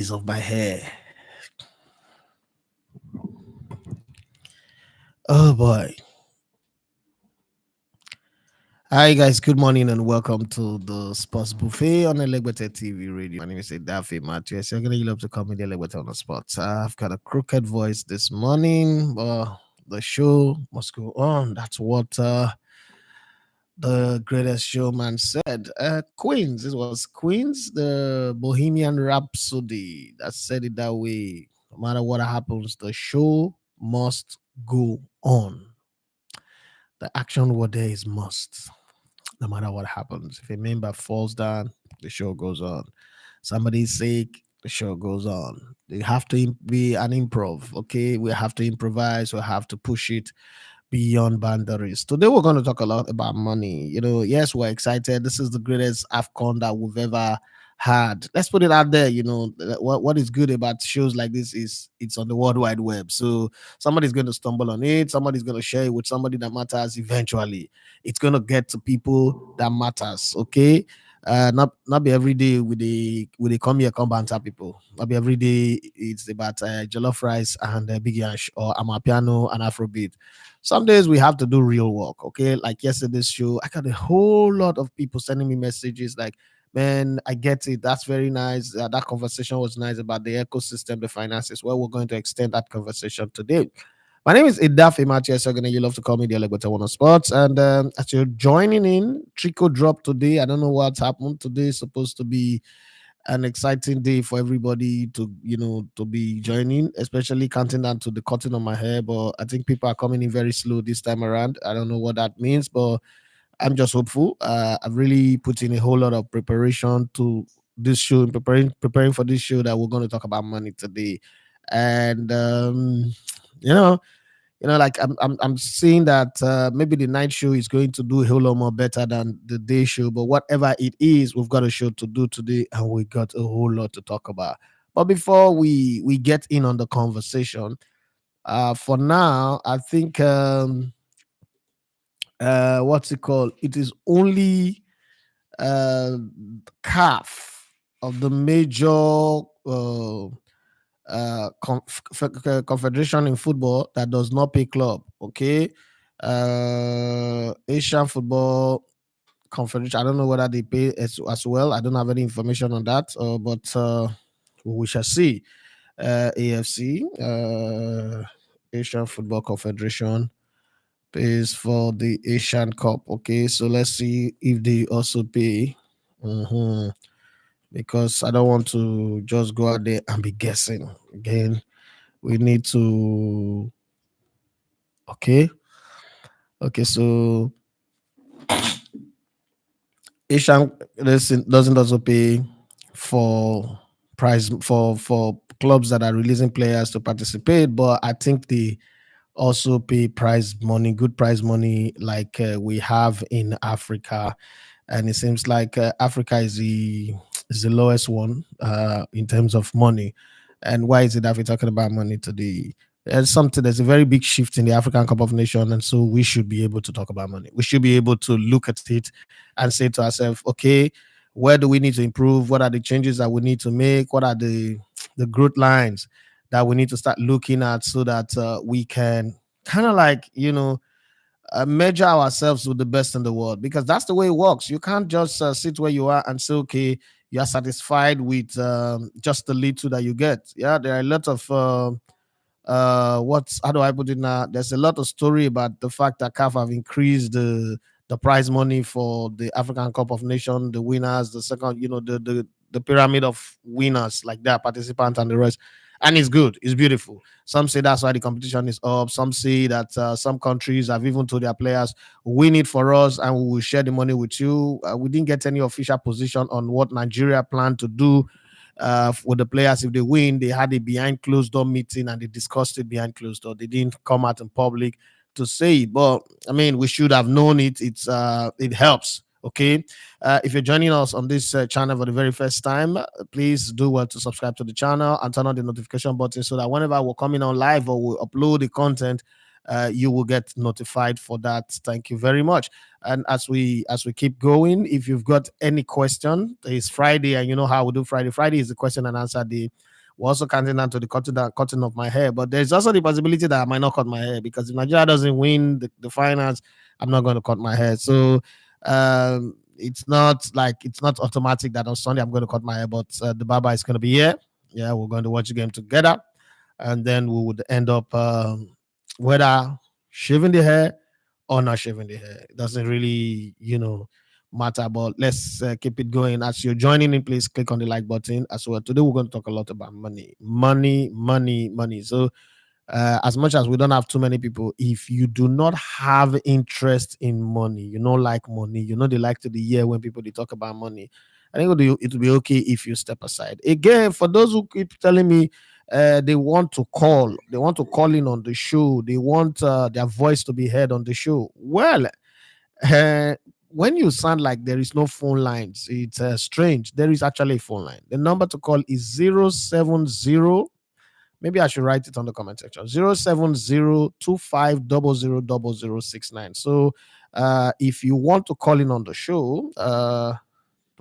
Is of my hair. Oh boy. Hi guys, good morning and welcome to the Sports Buffet on Elegbete TV Radio. My name is Daffy Matthews. You're gonna love to call me the Elegbete on the spot. I've got a crooked voice this morning, but the show must go on. That's what the greatest showman said. Queens, it was Queens, the Bohemian Rhapsody that said it that way. No matter what happens, the show must go on. The action word there is must. No matter what happens. If a member falls down, the show goes on. Somebody's sick, the show goes on. They have to be an improv. Okay, we have to improvise. We have to push it beyond boundaries. Today we're going to talk a lot about money. Yes, we're excited. This is the greatest AFCON that we've ever had. Let's put it out there. What is good about shows like this is it's on the World Wide Web. So somebody's going to stumble on it. Somebody's going to share it with somebody that matters. Eventually, it's going to get to people that matters. Okay. Not be every day with the come here come banter people. Not be every day it's about jollof rice and big yash or amapiano and Afrobeat. Some days we have to do real work. Okay, like yesterday's show, I got a whole lot of people sending me messages like, man, I get it, that's very nice, that conversation was nice about the ecosystem, the finances. Well, we're going to extend that conversation today. My name is Idafe Matthias. You love to call me the Elegota One of Sports. And as you're joining in, Trico drop today. I don't know what's happened today. It's supposed to be an exciting day for everybody to be joining, especially counting down to the cutting of my hair. But I think people are coming in very slow this time around. I don't know what that means, but I'm just hopeful. I've really put in a whole lot of preparation to this show, and preparing for this show that we're going to talk about money today. And you know, like I'm seeing that maybe the night show is going to do a whole lot more better than the day show. But whatever it is, we've got a show to do today, and we got a whole lot to talk about. But before we get in on the conversation, for now, I think what's it called? It is only calf of the major confederation in football that does not pay club. Okay, Asian Football Confederation. I don't know whether they pay as well. I don't have any information on that, but we shall see. AFC, Asian Football Confederation, pays for the Asian Cup. Okay, so let's see if they also pay. Mhm. Because I don't want to just go out there and be guessing again. We need to. Okay, okay. So Asian doesn't also pay for prize for clubs that are releasing players to participate, but I think they also pay prize money, good prize money, like we have in Africa. And it seems like Africa is the lowest one in terms of money. And why is it that we're talking about money today? There's a very big shift in the African Cup of Nations, and so we should be able to talk about money. We should be able to look at it and say to ourselves, okay, where do we need to improve? What are the changes that we need to make? What are the growth lines that we need to start looking at so that we can kind of like measure ourselves with the best in the world, because that's the way it works. You can't just sit where you are and say, okay, you are satisfied with just the little that you get. Yeah, there are a lot of how do I put it now? There's a lot of story about the fact that CAF have increased the prize money for the African Cup of Nations, the winners, the second, the pyramid of winners, like that, participants and the rest. And it's good, it's beautiful. Some say that's why the competition is up. Some say that some countries have even told their players, win it for us and we will share the money with you. We didn't get any official position on what Nigeria planned to do with the players if they win. They had a behind closed door meeting and they discussed it behind closed door. They didn't come out in public to say it, but I mean, we should have known it. It helps. Okay, if you're joining us on this channel for the very first time, please do well to subscribe to the channel and turn on the notification button so that whenever we're coming on live or we upload the content, you will get notified for that. Thank you very much. And as we keep going, if you've got any question, it's Friday, and you know how we do Friday. Friday is the question and answer day. we're also counting down to the cutting of my hair. But there's also the possibility that I might not cut my hair, because if Nigeria doesn't win the finals, I'm not going to cut my hair. So it's not automatic that on Sunday I'm going to cut my hair, but the barber is going to be here. Yeah, we're going to watch the game together, and then we would end up whether shaving the hair or not shaving the hair. It doesn't really, matter. But let's keep it going. As you're joining in, please click on the like button as well. Today we're going to talk a lot about money, money, money, money. So as much as we don't have too many people, if you do not have interest in money, like money, they like to the year when people they talk about money. I think it will be okay if you step aside. Again, for those who keep telling me they want to call in on the show, they want their voice to be heard on the show. Well, uh, when you sound like there is no phone lines, it's strange. There is actually a phone line. The number to call is 070. Maybe I should write it on the comment section. 07025000069. So if you want to call in on the show, to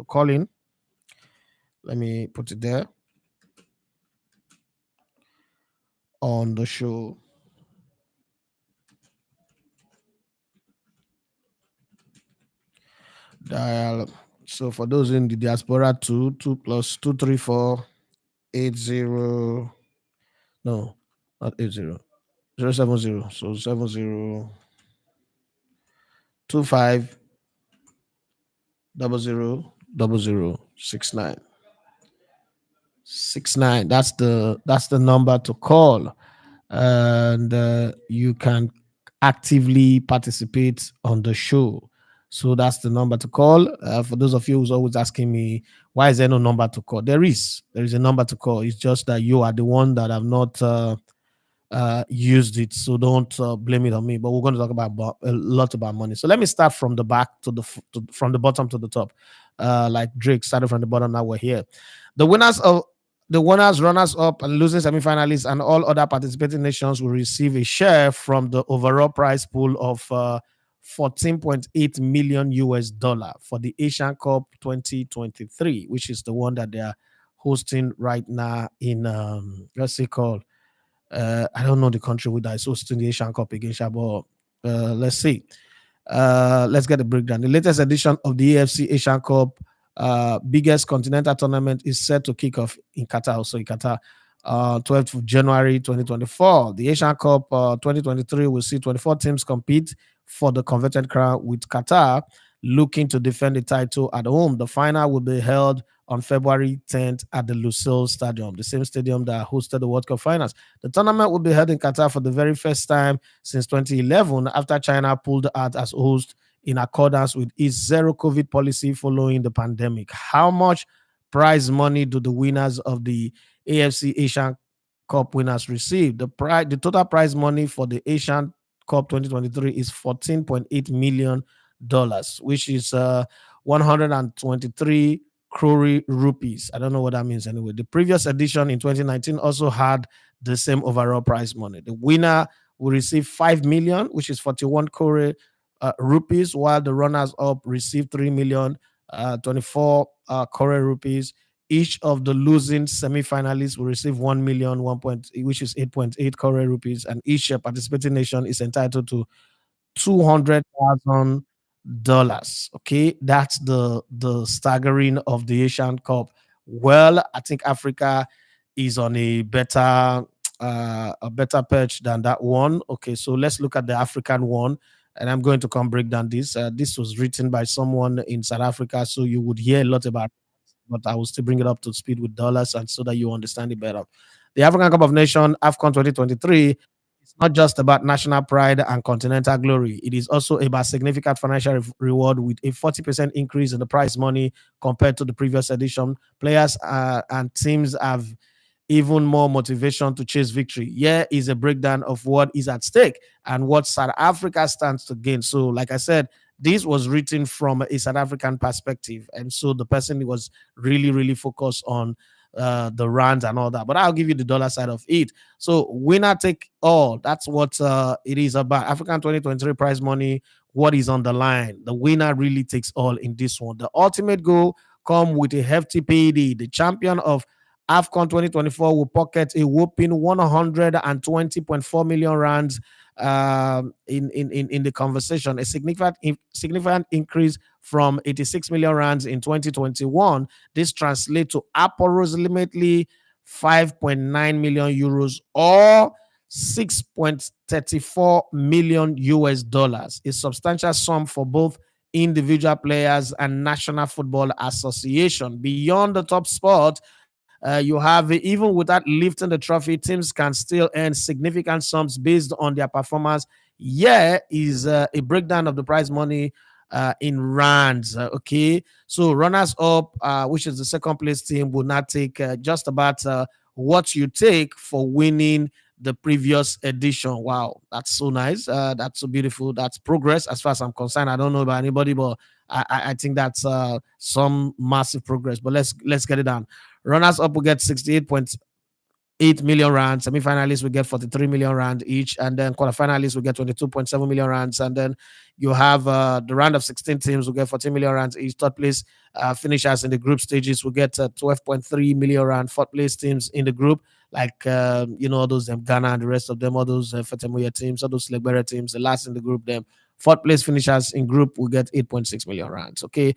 call in, let me put it there on the show. Dial. So for those in the diaspora, 2+23480. No, not 80. 070. So 7025000069. That's the number to call, and you can actively participate on the show. So that's the number to call. For those of you who's always asking me, why is there no number to call? There is a number to call. It's just that you are the one that have not used it, so don't blame it on me. But we're going to talk about a lot about money. So let me start from the back from the bottom to the top. Like Drake started from the bottom, now we're here. The winners, runners up, and losing semifinalists and all other participating nations will receive a share from the overall prize pool of 14.8 million US dollar for the Asian Cup 2023, which is the one that they are hosting right now in let's say called I don't know the country that is hosting the Asian Cup again, but let's see. Let's get a breakdown. The latest edition of the AFC Asian Cup, biggest continental tournament, is set to kick off in Qatar, also in Qatar, 12th of January 2024. The Asian Cup 2023 will see 24 teams compete for the coveted crown, with Qatar looking to defend the title at home. The final will be held on February 10th at the Lusail Stadium, the same stadium that hosted the World Cup finals. The tournament will be held in Qatar for the very first time since 2011, after China pulled out as host in accordance with its zero COVID policy following the pandemic. How much prize money do the winners of the AFC Asian Cup winners receive? The total prize money for the Asian Cup 2023 is $14.8 million, which is 123 crore rupees. I don't know what that means anyway. The previous edition in 2019 also had the same overall prize money. The winner will receive 5 million, which is 41 crore rupees, while the runners up receive 3 million, 24 crore rupees. Each of the losing semi-finalists will receive 1 million, which is 8.8 crore rupees, and each participating nation is entitled to $200,000. Okay, that's the staggering of the Asian Cup. Well, I think Africa is on a better perch than that one. Okay, so let's look at the African one, and I'm going to come break down this. This was written by someone in South Africa, so you would hear a lot about it, but I will still bring it up to speed with dollars, and so that you understand it better. The African Cup of Nations AFCON 2023, it's not just about national pride and continental glory. It is also about significant financial reward, with a 40% increase in the prize money compared to the previous edition. Players and teams have even more motivation to chase victory. Here is a breakdown of what is at stake and what South Africa stands to gain. So, like I said, this was written from a South African perspective, and so the person was really, really focused on the rands and all that. But I'll give you the dollar side of it. So, winner take all. That's what it is about. African 2023 prize money. What is on the line? The winner really takes all in this one. The ultimate goal come with a hefty payday. The champion of AFCON 2024 will pocket a whopping 120.4 million rands in the conversation, a significant increase from 86 million rands in 2021. This translates to approximately 5.9 million euros or 6.34 million US dollars, a substantial sum for both individual players and National Football Association. Beyond the top spot, you have, even without lifting the trophy, teams can still earn significant sums based on their performance. Here is a breakdown of the prize money in rands. Okay, so runners up, which is the second place team, will not take just about what you take for winning the previous edition. Wow, that's so nice. That's so beautiful. That's progress as far as I'm concerned. I don't know about anybody, but I think that's some massive progress. But let's get it done. Runners up will get 68.8 million rand. Semi-finalists will get 43 million rand each, and then quarterfinalists will get 22.7 million rands. And then you have the round of 16 teams will get 14 million rands each. Third place finishers in the group stages will get 12.3 million rand. Fourth place teams in the group, like all those Ghana and the rest of them, all those Fatamuya teams, all those Legbera teams, the last in the group, them fourth place finishers in group will get 8.6 million rands. Okay.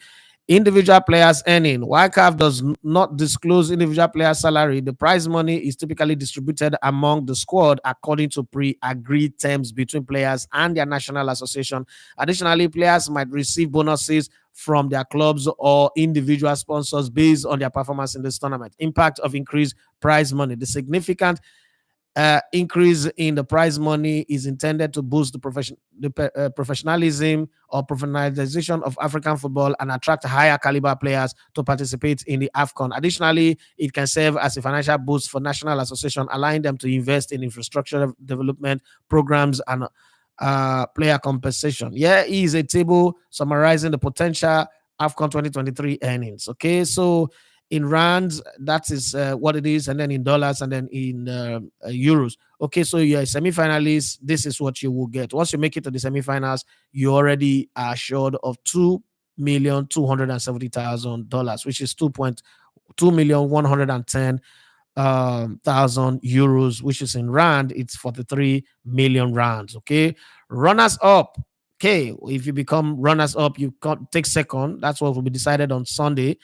Individual players earning. WICAF does not disclose individual player salary. The prize money is typically distributed among the squad according to pre-agreed terms between players and their national association. Additionally, players might receive bonuses from their clubs or individual sponsors based on their performance in this tournament. Impact of increased prize money. The significant increase in the prize money is intended to boost the professionalism or professionalization of African football and attract higher caliber players to participate in the AFCON. Additionally, it can serve as a financial boost for national association, allowing them to invest in infrastructure development programs and player compensation. Here is a table summarizing the potential AFCON 2023 earnings. Okay, so in rands, that is what it is, and then in dollars, and then in euros. Okay, so you're a semi-finalist. This is what you will get. Once you make it to the semi-finals, you already are assured of $2,270,000, which is 2,110,000 euros, which is in rand, it's 43 million rands. Okay, runners up. Okay, if you become runners up, you can't take second. That's what will be decided on Sunday.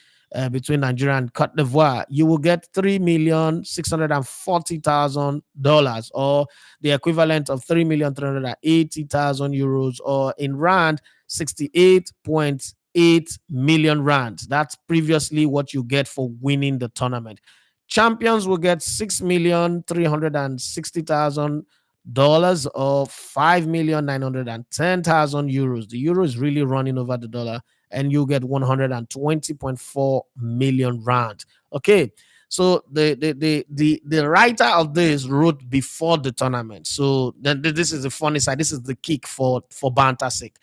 Between Nigeria and Cote d'Ivoire, you will get $3,640,000, or the equivalent of 3,380,000 euros, or in rand, 68.8 million rands. That's previously what you get for winning the tournament. Champions will get $6,360,000 or 5,910,000 euros. The euro is really running over the dollar, and you get 120.4 million rand. Okay, so the writer of this wrote before the tournament. So then this is the funny side. This is the kick for banter sake.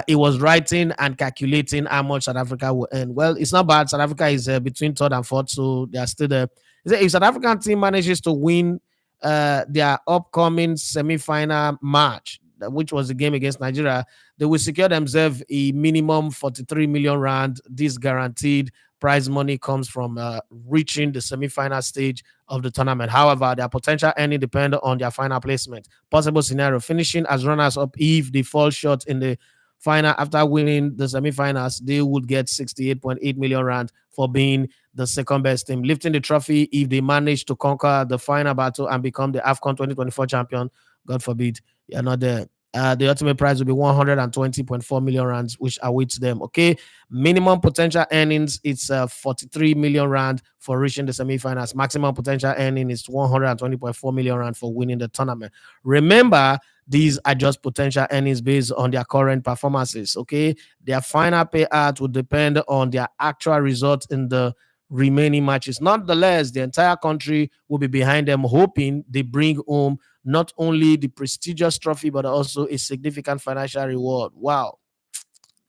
It was writing and calculating how much South Africa will earn. Well, it's not bad. South Africa is between third and fourth, so they are still there. If South African team manages to win their upcoming semi-final match, which was the game against Nigeria, they will secure themselves a minimum 43 million rand. This guaranteed prize money comes from reaching the semi-final stage of the tournament. However, their potential earning depend on their final placement. Possible scenario: finishing as runners up. If they fall short in the final after winning the semi-finals, they would get 68.8 million rand for being the second best team. Lifting the trophy, if they manage to conquer the final battle and become the AFCON 2024 champion, God forbid, you're not there. The ultimate prize will be 120.4 million rands, which awaits them. Okay, minimum potential earnings, it's 43 million rand for reaching the semi-finals. Maximum potential earning is 120.4 million rand for winning the tournament. Remember, these are just potential earnings based on their current performances. Okay, their final payout will depend on their actual results in the remaining matches. Nonetheless, the entire country will be behind them, hoping they bring home not only the prestigious trophy, but also a significant financial reward. Wow.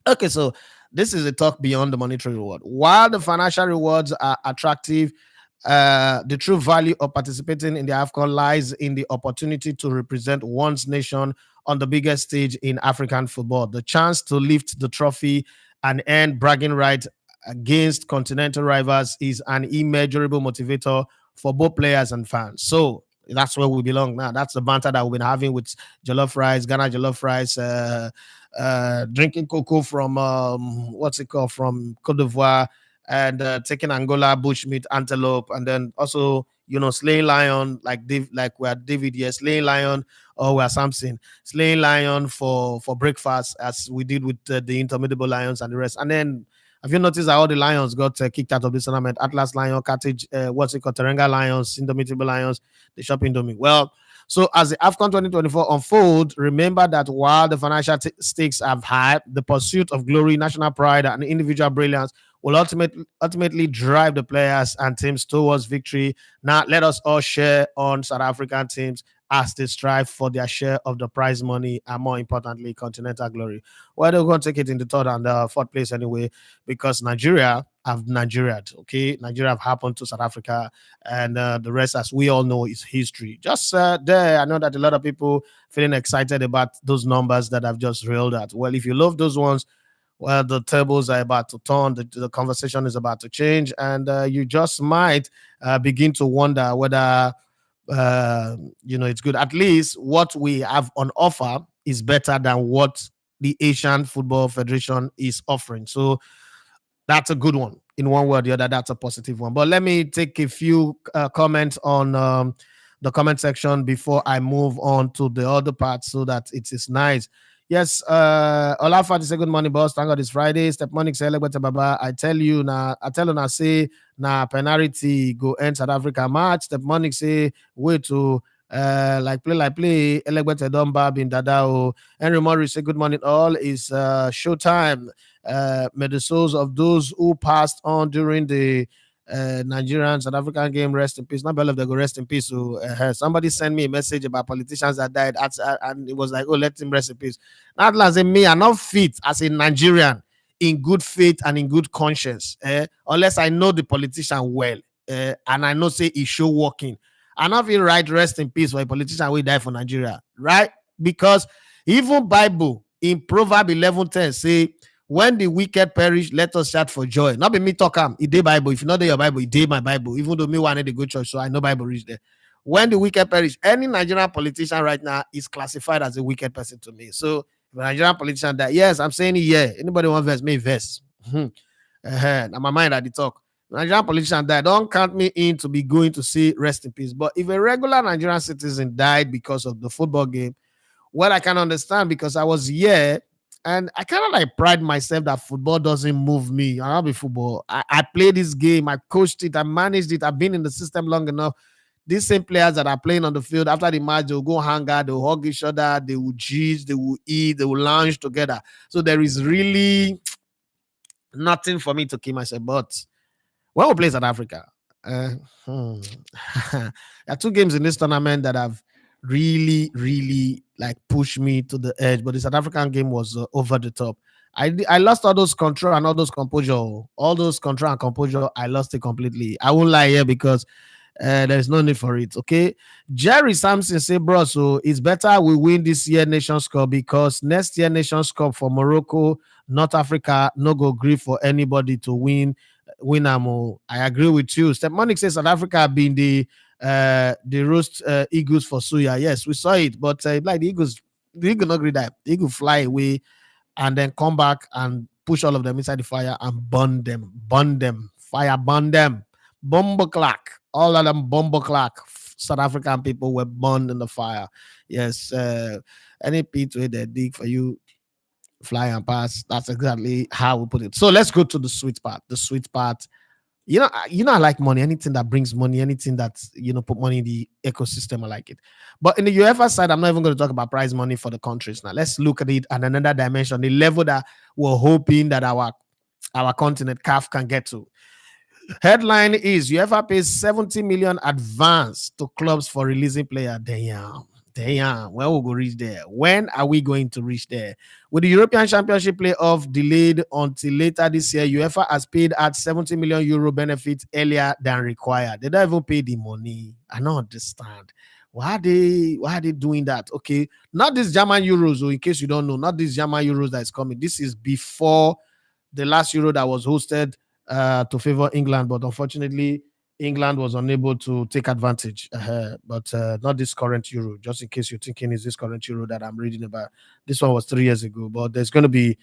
Okay, so this is a talk beyond the monetary reward. While the financial rewards are attractive, the true value of participating in the AFCON lies in the opportunity to represent one's nation on the biggest stage in African football. The chance to lift the trophy and earn bragging rights against continental rivals is an immeasurable motivator for both players and fans. So that's where we belong now. That's the banter that we've been having with jollof rice, Ghana jollof rice, drinking cocoa from what's it called, from Cote d'Ivoire, and taking Angola bushmeat, antelope, and then also slaying lion like like we are David here, slaying lion, or we are Samson, slaying lion for breakfast as we did with the interminable lions and the rest. And then have you noticed that all the lions got kicked out of this tournament? Atlas Lion, Carthage, what's it called? Terenga Lions, Indomitable Lions, the shopping domain. Well, so as the AFCON 2024 unfold, remember that while the financial stakes have high, the pursuit of glory, national pride, and individual brilliance will ultimately drive the players and teams towards victory. Now, let us all share on South African teams as they strive for their share of the prize money and, more importantly, continental glory. Well, they're going to take it in the third and fourth place anyway, because Nigeria have Nigeria'd, okay? Nigeria have happened to South Africa, and the rest, as we all know, is history. Just there, I know that a lot of people feeling excited about those numbers that I've just reeled at. Well, if you love those ones, well, the tables are about to turn, the conversation is about to change, and you just might begin to wonder whether it's good. At least what we have on offer is better than what the Asian Football Federation is offering. So that's a good one. In one word or the other, that's a positive one. But let me take a few comments on the comment section before I move on to the other part, so that it is nice. Yes, Olafat say good morning, boss. Thank God it's Friday. Step Monique say Baba. I tell you now, say na penalty go end South Africa match. Step Monique say wait to like play Elegbete Domba bin Dadao. Henry Morris say good morning all. Is showtime. May the souls of those who passed on during the Nigerian South African game rest in peace. Not believe they go rest in peace. So somebody sent me a message about politicians that died, and it was like, oh, let him rest in peace. Not like me, I'm not fit as a Nigerian in good faith and in good conscience, unless I know the politician well, and I know say he show working. I not feel right rest in peace for a politician who died for Nigeria, right? Because even Bible in Proverbs 11:10 say, when the wicked perish, let us shout for joy. Not be me talk it day Bible. If you know your Bible, it day my Bible. Even though me wanted to go church, so I know Bible reach there. When the wicked perish, any Nigerian politician right now is classified as a wicked person to me. So if a Nigerian politician that, yes, I'm saying it, yeah. Anybody want verse, me verse. Now my mind at the talk. Nigerian politician that don't count me in to be going to see rest in peace. But if a regular Nigerian citizen died because of the football game, well, I can understand, because I was here. And I kind of like pride myself that football doesn't move me. I don't be football. I play this game. I coached it. I managed it. I've been in the system long enough. These same players that are playing on the field, after the match, they'll go hang out, they'll hug each other, they will cheese, they will eat, they will lounge together. So there is really nothing for me to keep myself. But when we play South Africa, there are two games in this tournament that have really like pushed me to the edge, but the South African game was over the top. I lost all those control and all those composure, all those control and composure. I lost it completely. I won't lie here, because there's no need for it. Okay, Jerry Sampson say, bro, so it's better we win this year Nations Cup, because next year Nations Cup for Morocco, North Africa, no go agree for anybody to win. I agree with you. Step Monique says South Africa being the roast eagles for suya. Yes, we saw it, but like the eagle not agree that the eagle fly away and then come back and push all of them inside the fire and burn them, fire burn them, bomber clock, all of them bomber clock. South African people were burned in the fire. Yes, any pit where they dig for you, fly and pass. That's exactly how we put it. So let's go to the sweet part. The sweet part. I like money. Anything that brings money, anything that put money in the ecosystem, I like it. But in the UEFA side, I'm not even going to talk about prize money for the countries now. Let's look at it at another dimension, the level that we're hoping that our continent CAF can get to. Headline is UEFA pays 70 million advance to clubs for releasing player. Damn, when will we go reach there? When are we going to reach there? With the European Championship playoff delayed until later this year, UEFA has paid out 70 million euro benefits earlier than required. They don't even pay the money. I don't understand. Why are they doing that? Okay, not this German Euros, or in case you don't know, not this German Euros that is coming. This is before the last Euro that was hosted to favor England, but unfortunately, England was unable to take advantage. But not this current Euro. Just in case you're thinking, is this current Euro that I'm reading about? This one was 3 years ago, but there's going to be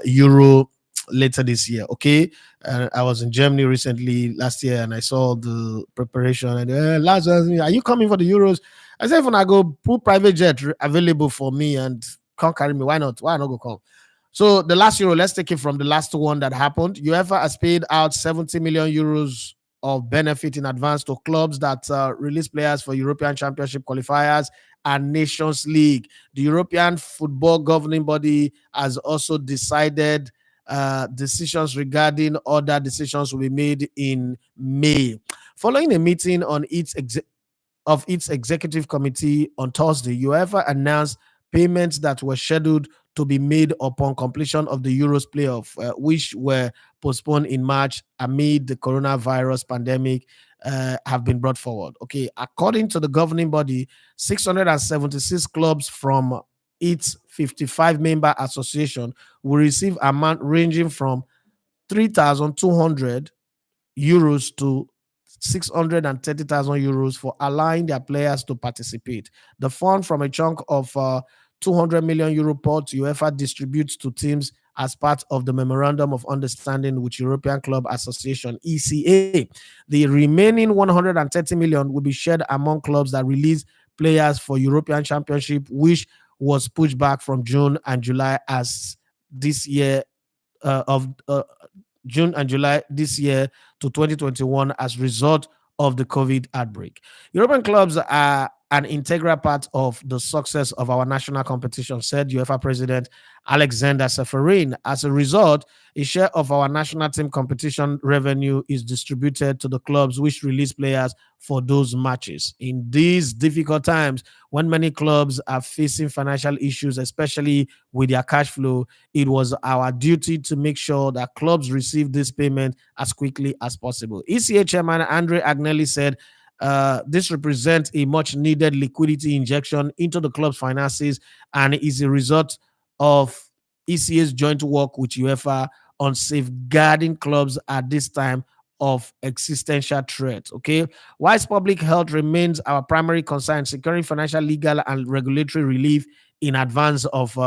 Euro later this year. Okay, I was in Germany recently last year, and I saw the preparation. And last, are you coming for the Euros? I said, when I go, put private jet available for me and come carry me. Why not? Why not go come? So the last Euro, let's take it from the last one that happened. UEFA has paid out 70 million euros of benefit in advance to clubs that release players for European Championship qualifiers and Nations League. The European football governing body has also decided decisions regarding other decisions will be made in May. Following a meeting on its executive committee on Thursday, UEFA announced payments that were scheduled to be made upon completion of the Euros playoff, which were postponed in March amid the coronavirus pandemic, have been brought forward. Okay, according to the governing body, 676 clubs from its 55 member association will receive amount ranging from 3,200 euros to 630,000 euros for allowing their players to participate. The fund from a chunk of 200 million euro pot UEFA distributes to teams as part of the memorandum of understanding with European Club Association (ECA). The remaining 130 million will be shared among clubs that release players for European Championship, which was pushed back from June and July as this year of June and July this year to 2021 as a result of the COVID outbreak. European clubs are an integral part of the success of our national competition, said UEFA President Alexander Seferin. As a result, a share of our national team competition revenue is distributed to the clubs which release players for those matches. In these difficult times, when many clubs are facing financial issues, especially with their cash flow, it was our duty to make sure that clubs receive this payment as quickly as possible. ECA Chairman Andre Agnelli said, this represents a much needed liquidity injection into the club's finances and is a result of ECA's joint work with UEFA on safeguarding clubs at this time of existential threat. Okay, whilst public health remains our primary concern, securing financial, legal, and regulatory relief in advance of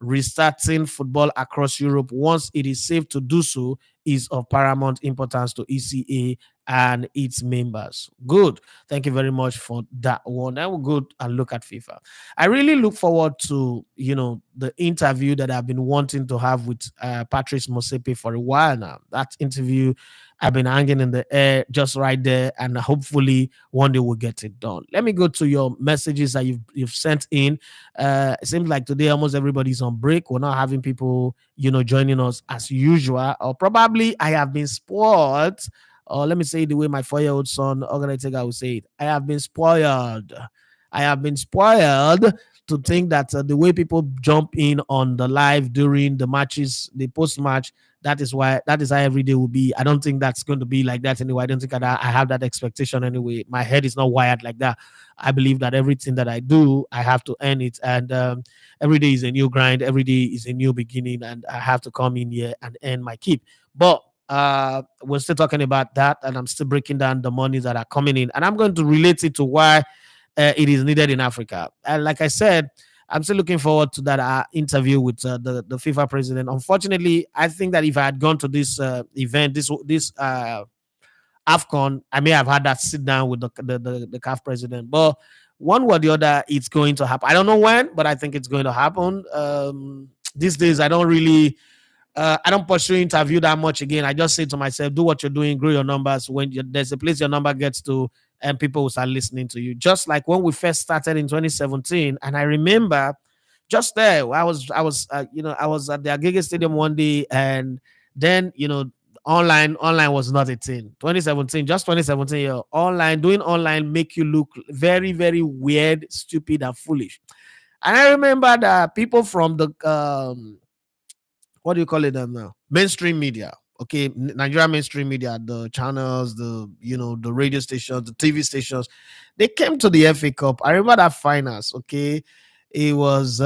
restarting football across Europe once it is safe to do so is of paramount importance to ECA and its members. Good. Thank you very much for that one. I will go and look at FIFA. I really look forward to, the interview that I've been wanting to have with Patrice Motsepe for a while now. That interview, I've been hanging in the air just right there, and hopefully one day we'll get it done. Let me go to your messages that you've sent in. It seems like today almost everybody's on break. We're not having people, joining us as usual, or probably I have been spoiled. Or let me say it the way my 4-year-old son, Oganetega, would say it. I have been spoiled. I have been spoiled to think that the way people jump in on the live during the matches, the post-match, that is how every day will be. I don't think that's going to be like that anyway. I don't think I have that expectation anyway. My head is not wired like that. I believe that everything that I do, I have to earn it. And every day is a new grind. Every day is a new beginning. And I have to come in here and earn my keep. But we're still talking about that. And I'm still breaking down the monies that are coming in. And I'm going to relate it to why it is needed in Africa. And like I said, I'm still looking forward to that interview with the FIFA president. Unfortunately, I think that if I had gone to this event, this AFCON, I may have had that sit down with the CAF president. But one way or the other, it's going to happen. I don't know when, but I think it's going to happen. These days, I don't pursue interview that much again. I just say to myself, do what you're doing, grow your numbers. When there's a place your number gets to, and people will start listening to you. Just like when we first started in 2017, and I remember just there, I was at the Agege Stadium one day, and then online was not a thing. 2017, just 2017, doing online make you look very, very weird, stupid, and foolish. And I remember that people from the what do you call it now? Mainstream media. Okay, Nigeria mainstream media, the channels, the radio stations, the TV stations, they came to the FA Cup. I remember that finals. Okay, it was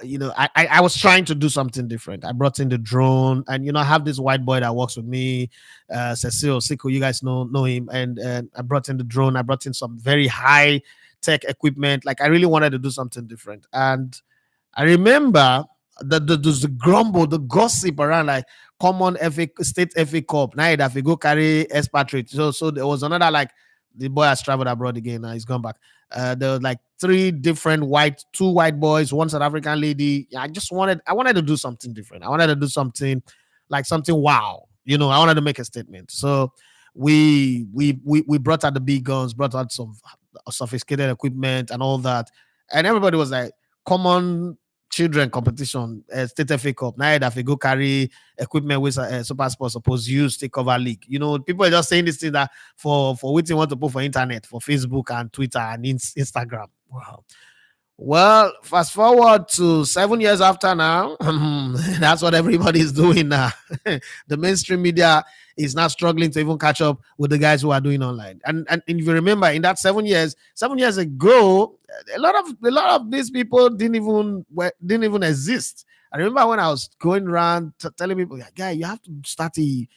I was trying to do something different. I brought in the drone, and I have this white boy that works with me, Cecil Siko. You guys know him, and I brought in the drone. I brought in some very high tech equipment. Like I really wanted to do something different, and I remember the grumble, the gossip around like common FA state FA Cup. Now if you go carry expatriate, so there was another like the boy has traveled abroad again. Now he's gone back. There was like two white boys, one South African lady. Yeah, I wanted to do something different. I wanted to do something like something wow. I wanted to make a statement. So we brought out the big guns, brought out some sophisticated equipment and all that, and everybody was like common children competition, state FA Cup. Now that we go carry equipment with Super Sports supposed use take over league. People are just saying this thing that for waiting want to put for internet, for Facebook and Twitter and Instagram. Wow. Well, fast forward to 7 years after now, that's what everybody is doing now. The mainstream media is now struggling to even catch up with the guys who are doing online. And if you remember, in that 7 years ago, a lot of these people didn't even exist. I remember when I was going around telling people, "Yeah, guy, you have to start you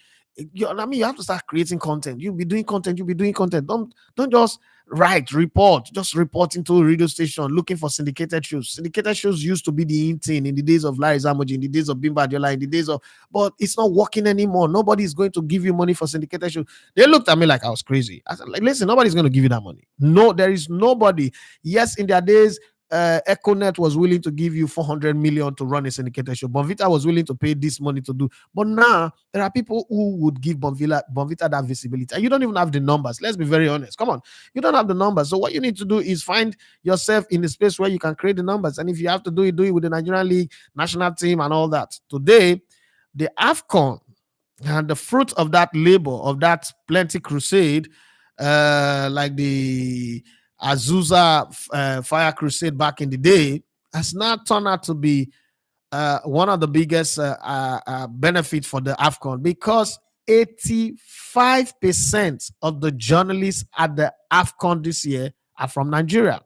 have to start creating content. You'll be doing content. You'll be doing content. Don't just report. Just report into a radio station looking for syndicated shows. Syndicated shows used to be the in thing in the days of Larry Zamoji, in the days of Bimba Adiola, in the days of, but it's not working anymore. Nobody is going to give you money for syndicated shows. They looked at me like I was crazy. I said, like, listen, nobody's going to give you that money. No, there is nobody. Yes, in their days, Econet was willing to give you 400 million to run a syndicated show. Bonvita was willing to pay this money to do. But now there are people who would give Bonvita that visibility. And you don't even have the numbers. Let's be very honest. Come on. You don't have the numbers. So what you need to do is find yourself in a space where you can create the numbers. And if you have to do it with the Nigerian League, national team, and all that. Today, the AFCON and the fruit of that labor, of that plenty crusade, like the Azusa Fire Crusade back in the day, has now turned out to be one of the biggest benefits for the AFCON, because 85% of the journalists at the AFCON this year are from Nigeria.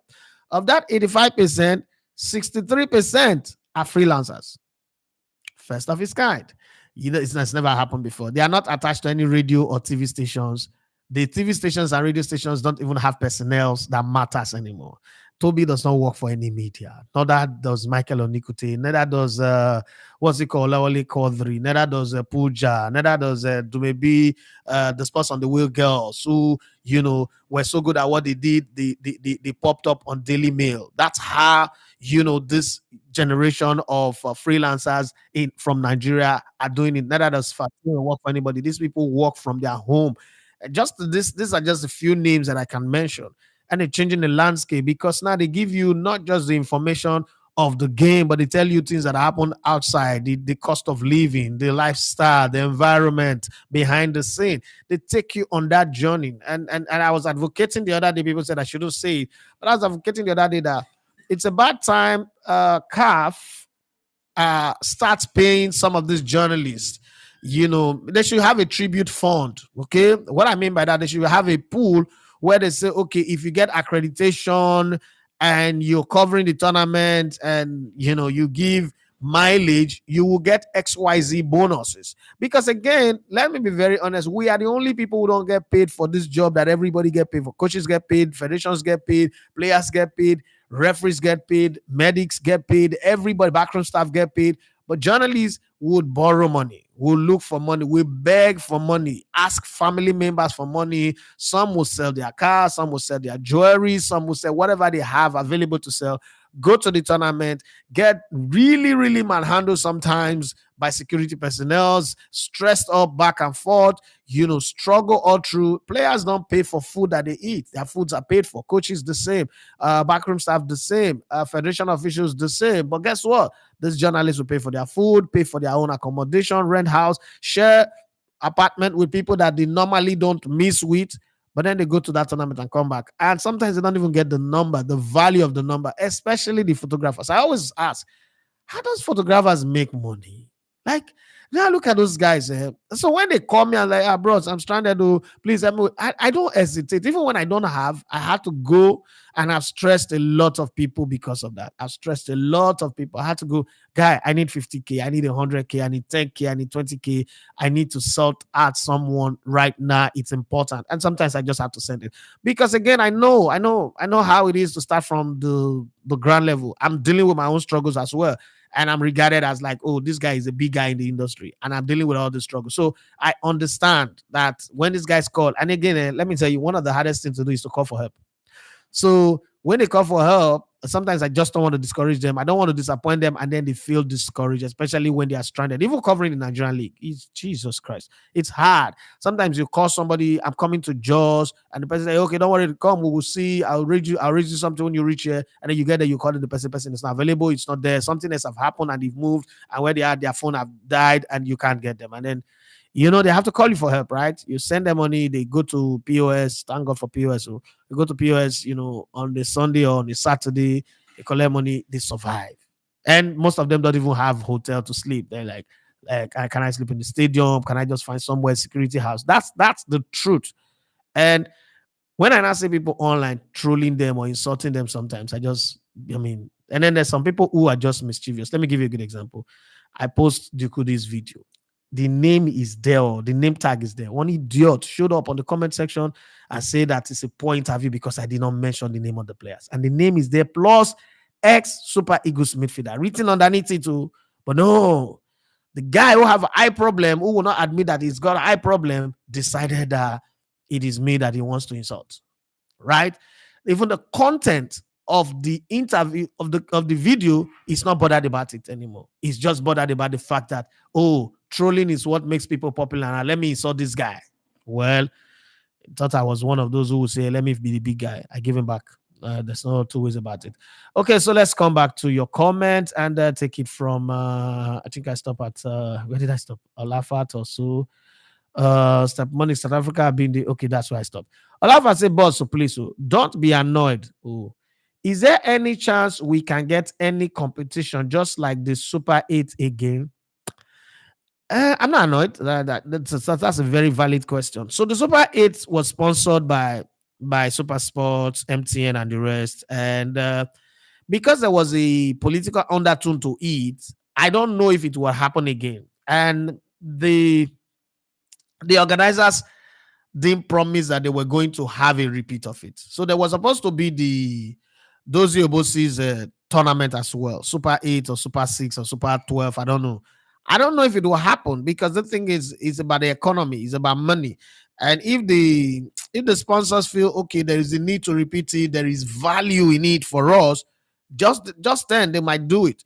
Of that 85%, 63% are freelancers. First of its kind. It's never happened before. They are not attached to any radio or TV stations. The TV stations and radio stations don't even have personnel that matters anymore. Toby does not work for any media. Neither does Michael Onikute. Neither does what's it called, Lawale Kodri. Neither does Pooja. Neither does Dumebi, the Sports on the Wheel girls who were so good at what they did. They popped up on Daily Mail. That's how this generation of freelancers from Nigeria are doing it. Neither does Fatima work for anybody. These people work from their home. These are just a few names that I can mention, and they're changing the landscape, because now they give you not just the information of the game, but they tell you things that happen outside, the cost of living, the lifestyle, the environment behind the scene. They take you on that journey. And I was advocating the other day, people said I shouldn't say it, but I was advocating the other day that it's about time CAF starts paying some of these journalists. They should have a tribute fund. Okay, what I mean by that, they should have a pool where they say, okay, if you get accreditation and you're covering the tournament, and you give mileage, you will get XYZ bonuses. Because again, let me be very honest, we are the only people who don't get paid for this job that everybody get paid for. Coaches get paid, federations get paid, players get paid, referees get paid, medics get paid, everybody, backroom staff get paid. But journalists would borrow money, will look for money, will beg for money, ask family members for money. Some will sell their cars, some will sell their jewelry, some will sell whatever they have available to sell. Go to the tournament, get really, really manhandled sometimes by security personnel, stressed up back and forth, struggle all through. Players don't pay for food that they eat. Their foods are paid for. Coaches the same, backroom staff the same, federation officials the same. But guess what? These journalists will pay for their food, pay for their own accommodation, rent house, share apartment with people that they normally don't miss with. But then they go to that tournament and come back. And sometimes they don't even get the number, the value of the number, especially the photographers. I always ask, how does photographers make money? Like, Now look at those guys. So when they call me, I'm like, ah, bros, I'm stranded. Oh, please help me. I don't hesitate. Even when I don't have, I had to go, and I've stressed a lot of people because of that. I've stressed a lot of people. I had to go, guy, I need 50K, I need 100K, I need 10K, I need 20K. I need to sort out someone right now. It's important. And sometimes I just have to send it. Because again, I know how it is to start from the ground level. I'm dealing with my own struggles as well, and I'm regarded as like, oh, this guy is a big guy in the industry, and I'm dealing with all the struggles. So I understand that when these guys call, and again, let me tell you, one of the hardest things to do is to call for help. So when they call for help, sometimes I just don't want to discourage them. I don't want to disappoint them, and then they feel discouraged, especially when they are stranded. Even covering the Nigerian league, it's Jesus Christ, it's hard. Sometimes you call somebody, I'm coming to Jaws, and the person say, okay, don't worry, come, we will see. I'll read you something when you reach here, and then you get there, you call the person is not available, it's not there. Something else have happened, and they've moved, and where they are, their phone have died, and you can't get them, and then they have to call you for help, right? You send them money, they go to POS. Thank God for POS. So they go to POS, on the Sunday or on the Saturday, they collect money, they survive. And most of them don't even have hotel to sleep. They're like, can I sleep in the stadium? Can I just find somewhere security house? That's the truth. And when I now see people online trolling them or insulting them, sometimes and then there's some people who are just mischievous. Let me give you a good example. I post Dukudi's video. The name is there, or the name tag is there. One idiot showed up on the comment section and said that it's a poor interview because I did not mention the name of the players. And the name is there, plus ex Super Eagles midfielder written underneath it too. But no, the guy who have an eye problem, who will not admit that he's got an eye problem, decided that it is me that he wants to insult. Right? Even the content of the interview of the video is not bothered about it anymore. He's just bothered about the fact that, oh, trolling is what makes people popular. Now let me insult this guy. Well, I thought I was one of those who would say, let me be the big guy. I give him back. There's no two ways about it. Okay, so let's come back to your comment and take it from I think I stop at where did I stop? Olafat or so. Step money South Africa being the okay, that's where I stopped. Olafat say, boss, so please, don't be annoyed. Oh, is there any chance we can get any competition just like the Super 8 again? I'm not annoyed. That's a very valid question. So the Super 8 was sponsored by Super Sports, MTN, and the rest. And because there was a political undertone to it, I don't know if it will happen again. And the organizers didn't promise that they were going to have a repeat of it. So there was supposed to be the Dozie Obosi's tournament as well, Super 8 or Super 6 or Super 12. I don't know. I don't know if it will happen, because the thing is, it's about the economy, it's about money. And if the sponsors feel okay, there is a need to repeat it, there is value in it for us, just then they might do it.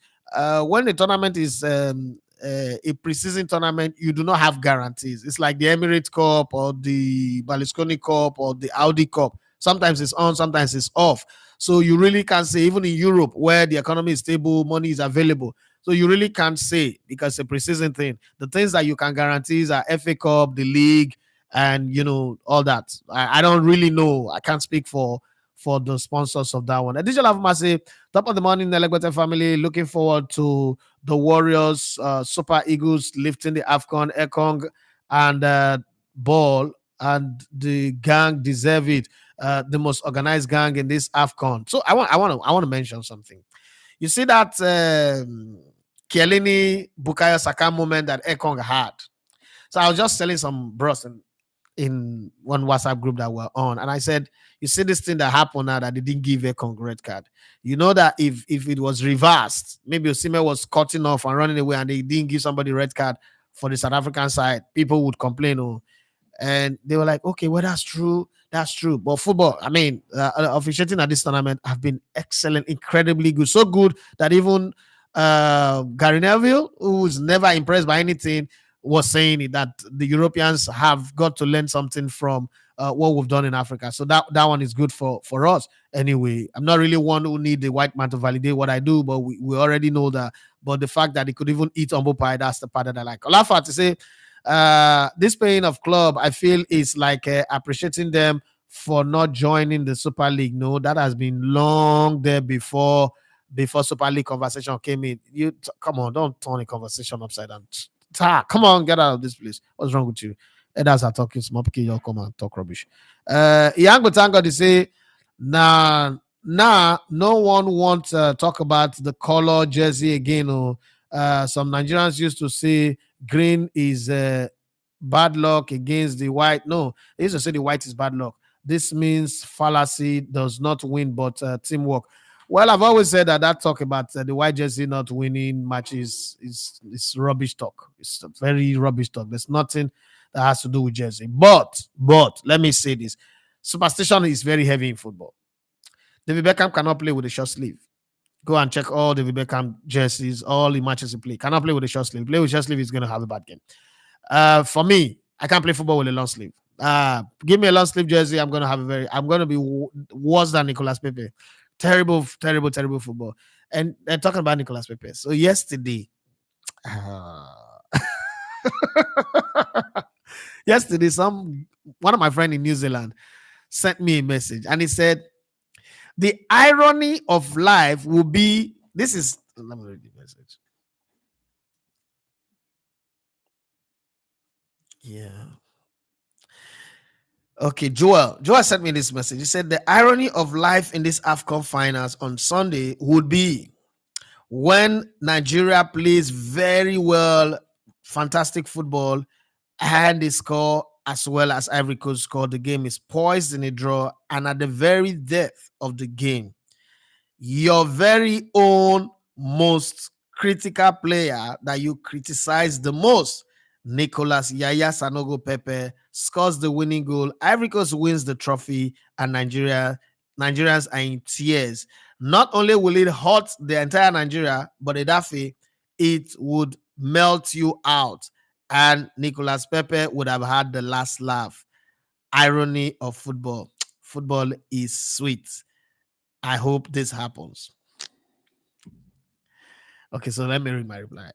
When the tournament is a preseason tournament, you do not have guarantees. It's like the Emirates Cup or the Berlusconi Cup or the Audi Cup. Sometimes it's on, sometimes it's off. So you really can't say, even in Europe where the economy is stable, money is available. So you really can't say, because it's a preseason thing. The things that you can guarantee are FA Cup, the league, and all that. I don't really know. I can't speak for the sponsors of that one. Additional Masi, top of the morning, Nelegbete family. Looking forward to the Warriors, Super Eagles lifting the AFCON, Ekong, and Ball, and the gang deserve it. The most organized gang in this AFCON. So I want to mention something. You see that Chiellini Bukayo Saka moment that Ekong had. So I was just telling some bros in one WhatsApp group that we're on, and I said, you see this thing that happened now, that they didn't give a red card. You know that if it was reversed, maybe Osimhen was cutting off and running away, and they didn't give somebody red card for the South African side, people would complain. Oh, and they were like, okay, well, that's true. That's true. But football, officiating at this tournament have been excellent, incredibly good. So good that even Gary Neville, who's never impressed by anything, was saying it, that the Europeans have got to learn something from what we've done in Africa. So that one is good for us. Anyway, I'm not really one who need the white man to validate what I do, but we already know that. But the fact that he could even eat humble pie, that's the part that I like. Olafa to say, this paying of club, I feel is like appreciating them for not joining the Super League. No, that has been long there before Super League conversation came in. Come on, don't turn the conversation upside down. Come on, get out of this place. What's wrong with you? Elders are talking small people, you come and talk rubbish. Yango Tango, they say, no one wants to talk about the color jersey again. Some Nigerians used to say green is bad luck against the white. No, they used to say the white is bad luck. This means fallacy does not win, but teamwork. Well, I've always said that talk about the white jersey not winning matches is rubbish talk. It's very rubbish talk. There's nothing that has to do with jersey. But let me say this: superstition is very heavy in football. David Beckham cannot play with a short sleeve. Go and check all David Beckham jerseys, all the matches he play. Cannot play with a short sleeve. Play with short sleeve, he's going to have a bad game. For me, I can't play football with a long sleeve. Give me a long sleeve jersey, I'm going to be worse than Nicolas Pepe. Terrible, terrible, terrible football. And they're talking about Nicolas Pepe. So yesterday, yesterday, one of my friends in New Zealand sent me a message, and he said, the irony of life will be this is let me read the message. Yeah. Okay, Joel sent me this message. He said the irony of life in this AFCON finals on Sunday would be when Nigeria plays very well, fantastic football, and they score as well as Ivory Coast score. The game is poised in a draw, and at the very depth of the game, your very own most critical player that you criticize the most, Nicolas Yaya Sanogo Pepe, scores the winning goal. Ivory Coast wins the trophy, and Nigerians are in tears. Not only will it hurt the entire Nigeria, but Edafe, it would melt you out. And Nicolas Pepe would have had the last laugh. Irony of football. Football is sweet. I hope this happens. Okay, so let me read my reply.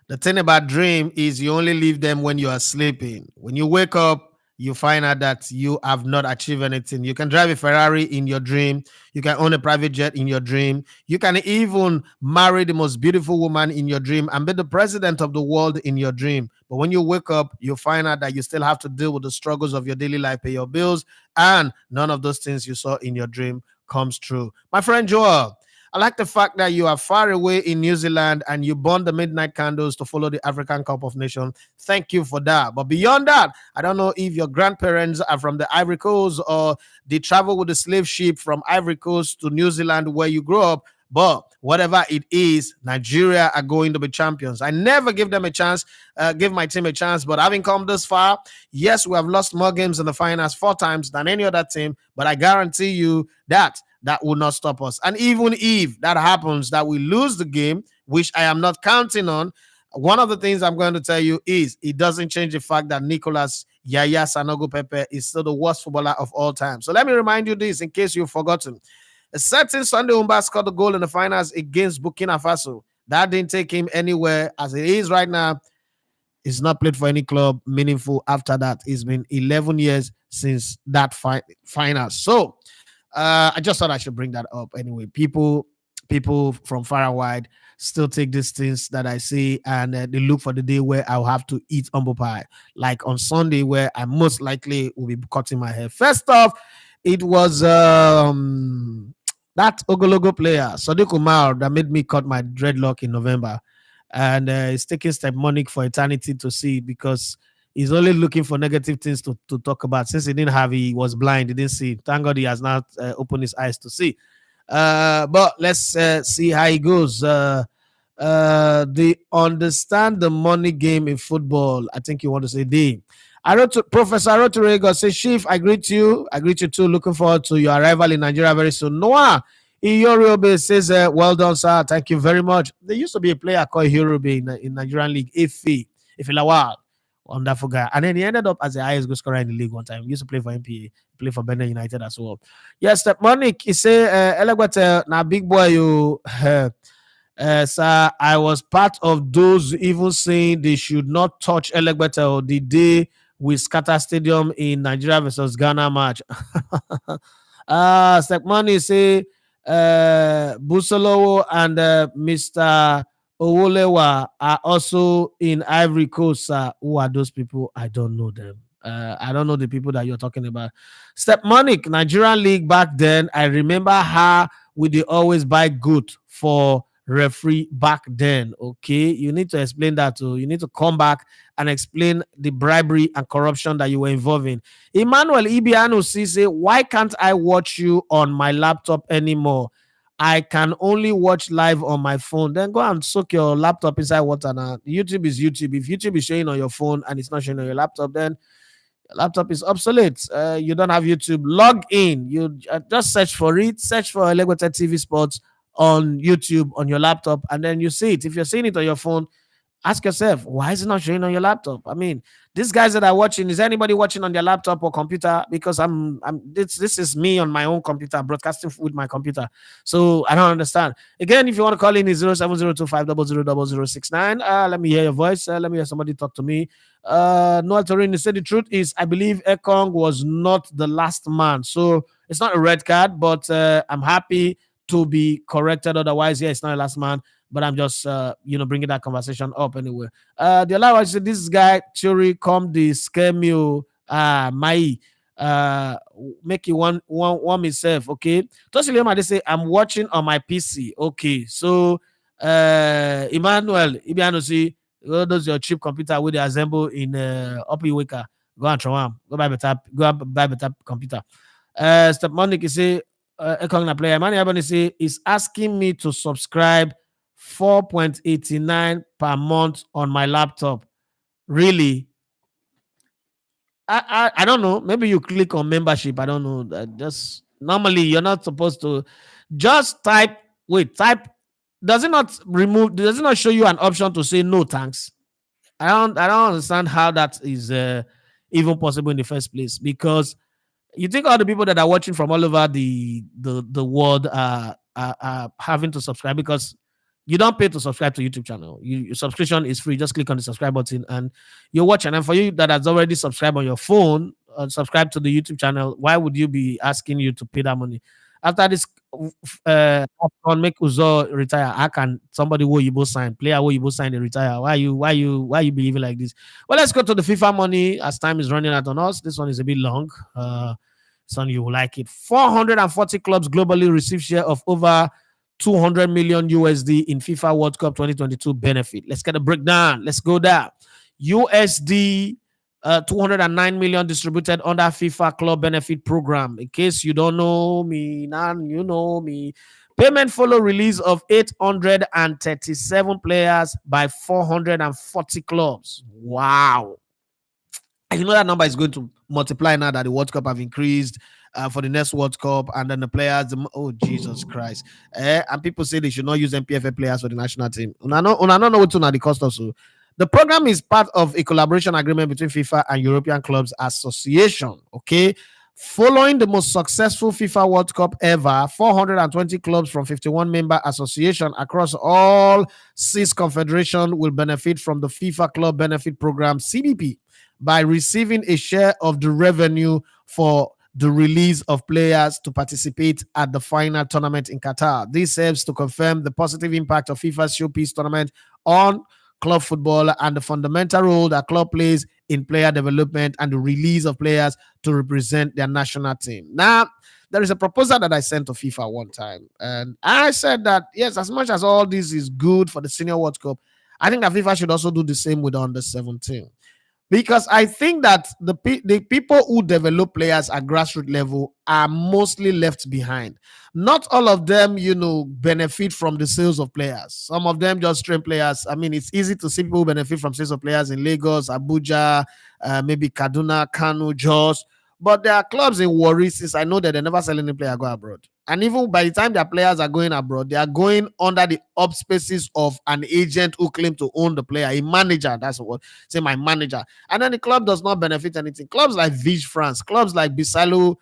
The thing about dream is you only leave them when you are sleeping. When you wake up, you find out that you have not achieved anything. You can drive a Ferrari in your dream. You can own a private jet in your dream. You can even marry the most beautiful woman in your dream and be the president of the world in your dream. But when you wake up, you find out that you still have to deal with the struggles of your daily life, pay your bills, and none of those things you saw in your dream comes true. My friend Joel, I like the fact that you are far away in New Zealand and you burn the midnight candles to follow the African Cup of Nations. Thank you for that. But beyond that, I don't know if your grandparents are from the Ivory Coast or they travel with the slave ship from Ivory Coast to New Zealand where you grew up. But whatever it is, Nigeria are going to be champions. I never give them a chance, give my team a chance. But having come this far, yes, we have lost more games in the finals 4 times than any other team. But I guarantee you that will not stop us. And even if that happens, that we lose the game, which I am not counting on, one of the things I'm going to tell you is it doesn't change the fact that Nicolas Yaya Sanogo Pepe is still the worst footballer of all time. So let me remind you this in case you've forgotten. A certain Sunday Umba scored the goal in the finals against Burkina Faso. That didn't take him anywhere. As it is right now, he's not played for any club meaningful after that. It's been 11 years since that final. So I just thought I should bring that up. Anyway, people from far and wide still take these things that I say and they look for the day where I'll have to eat humble pie. Like on Sunday, where I most likely will be cutting my hair. First off, it was that Ogologo player, Sadiq Umar, that made me cut my dreadlock in November. And it's taking Stepmonic for eternity to see because he's only looking for negative things to talk about. Since he was blind, he didn't see. Thank God he has not opened his eyes to see. But let's see how he goes. They understand the money game in football. I think you want to say D. I wrote to Professor Rotorego, say, Chief, I greet you. I greet you too. Looking forward to your arrival in Nigeria very soon. Noah Iyoriobe says, well done, sir. Thank you very much. There used to be a player called Iyoriobe in Nigerian League, Ife Lawal. Wonderful guy. And then he ended up as the highest goal scorer in the league one time. He used to play for MPA, play for Benin United as well. Yes, Step Monique, he say, Elegwete, now big boy, you. Sir, I was part of those even saying they should not touch Elegwete the day we scatter stadium in Nigeria versus Ghana match. Step Monique say, Busolowo and Mr. Owolewa are also in Ivory Coast, sir. Who are those people? I don't know them. I don't know the people that you're talking about. Step Monic, Nigerian League back then. I remember how we they always buy good for referee back then. Okay, you need to explain that too. You need to come back and explain the bribery and corruption that you were involved in. Emmanuel Ibiano say, why can't I watch you on my laptop anymore? I can only watch live on my phone. Then go and soak your laptop inside water now. YouTube is YouTube. If YouTube is showing on your phone and it's not showing on your laptop, then your laptop is obsolete. You don't have YouTube. Log in. You just search for it. Search for Legotet TV Sports on YouTube on your laptop, and then you see it. If you're seeing it on your phone, ask yourself, why is it not showing on your laptop? I mean, these guys that are watching, is anybody watching on their laptop or computer? Because this is me on my own computer, broadcasting with my computer. So I don't understand. Again, if you want to call in, is 07025000069. Let me hear your voice. Let me hear somebody talk to me. Noel Torini said the truth is, I believe Ekong was not the last man. So it's not a red card, but I'm happy to be corrected. Otherwise, yeah, it's not a last man. But I'm just, bringing that conversation up anyway. The other one said, this guy, theory, come the scam you, my, make you one myself, okay? Tosilioma, they say, I'm watching on my PC, okay? So, Emmanuel, Ibiano, see, those your cheap computer with the assemble in Upper Weka. Go and try them. Go buy better computer. Step Monique, say, Ekong player. Mani Abani say, is asking me to subscribe 4.89 per month on my laptop. Really? I don't know. Maybe you click on membership. I don't know. Just normally you're not supposed to just type. Wait, type. Does it not remove? Does it not show you an option to say no thanks? I don't understand how that is even possible in the first place, because you think all the people that are watching from all over the world are having to subscribe, because you don't pay to subscribe to YouTube channel. Your subscription is free. Just click on the subscribe button and you're watching. And for you that has already subscribed on your phone, subscribe to the YouTube channel, why would you be asking you to pay that money? After this, make Uzo retire. How can somebody who you both sign, player who you both sign, they retire? Why you behaving like this? Well, let's go to the FIFA money as time is running out on us. This one is a bit long. Son, you will like it. 440 clubs globally receive share of over 200 million USD in FIFA World Cup 2022 benefit. Let's get a breakdown. Let's go there. USD 209 million distributed under FIFA Club Benefit Programme. In case you don't know me, now you know me. Payment follow release of 837 players by 440 clubs. Wow. And you know that number is going to multiply now that the World Cup have increased for the next World Cup, and then the players. Oh Jesus Christ! And people say they should not use MPFA players for the national team. I don't know what to know the cost also. The program is part of a collaboration agreement between FIFA and European Clubs Association. Okay. Following the most successful FIFA World Cup ever, 420 clubs from 51 member associations across all 6 confederations will benefit from the FIFA Club Benefit Programme (CBP) by receiving a share of the revenue for the release of players to participate at the final tournament in Qatar. This serves to confirm the positive impact of FIFA's showpiece tournament on club football and the fundamental role that club plays in player development and the release of players to represent their national team. Now, there is a proposal that I sent to FIFA one time, and I said that, yes, as much as all this is good for the Senior World Cup, I think that FIFA should also do the same with the under 17. Because I think that the people who develop players at grassroots level are mostly left behind. Not all of them, benefit from the sales of players. Some of them just train players. I mean, it's easy to see people benefit from sales of players in Lagos, Abuja, maybe Kaduna, Kano, Jos. But there are clubs in Warri, since I know that they never sell any player go abroad. And even by the time their players are going abroad, they are going under the auspices of an agent who claims to own the player, a manager. That's what say my manager. And then the club does not benefit anything. Clubs like Vige France, clubs like Bisalo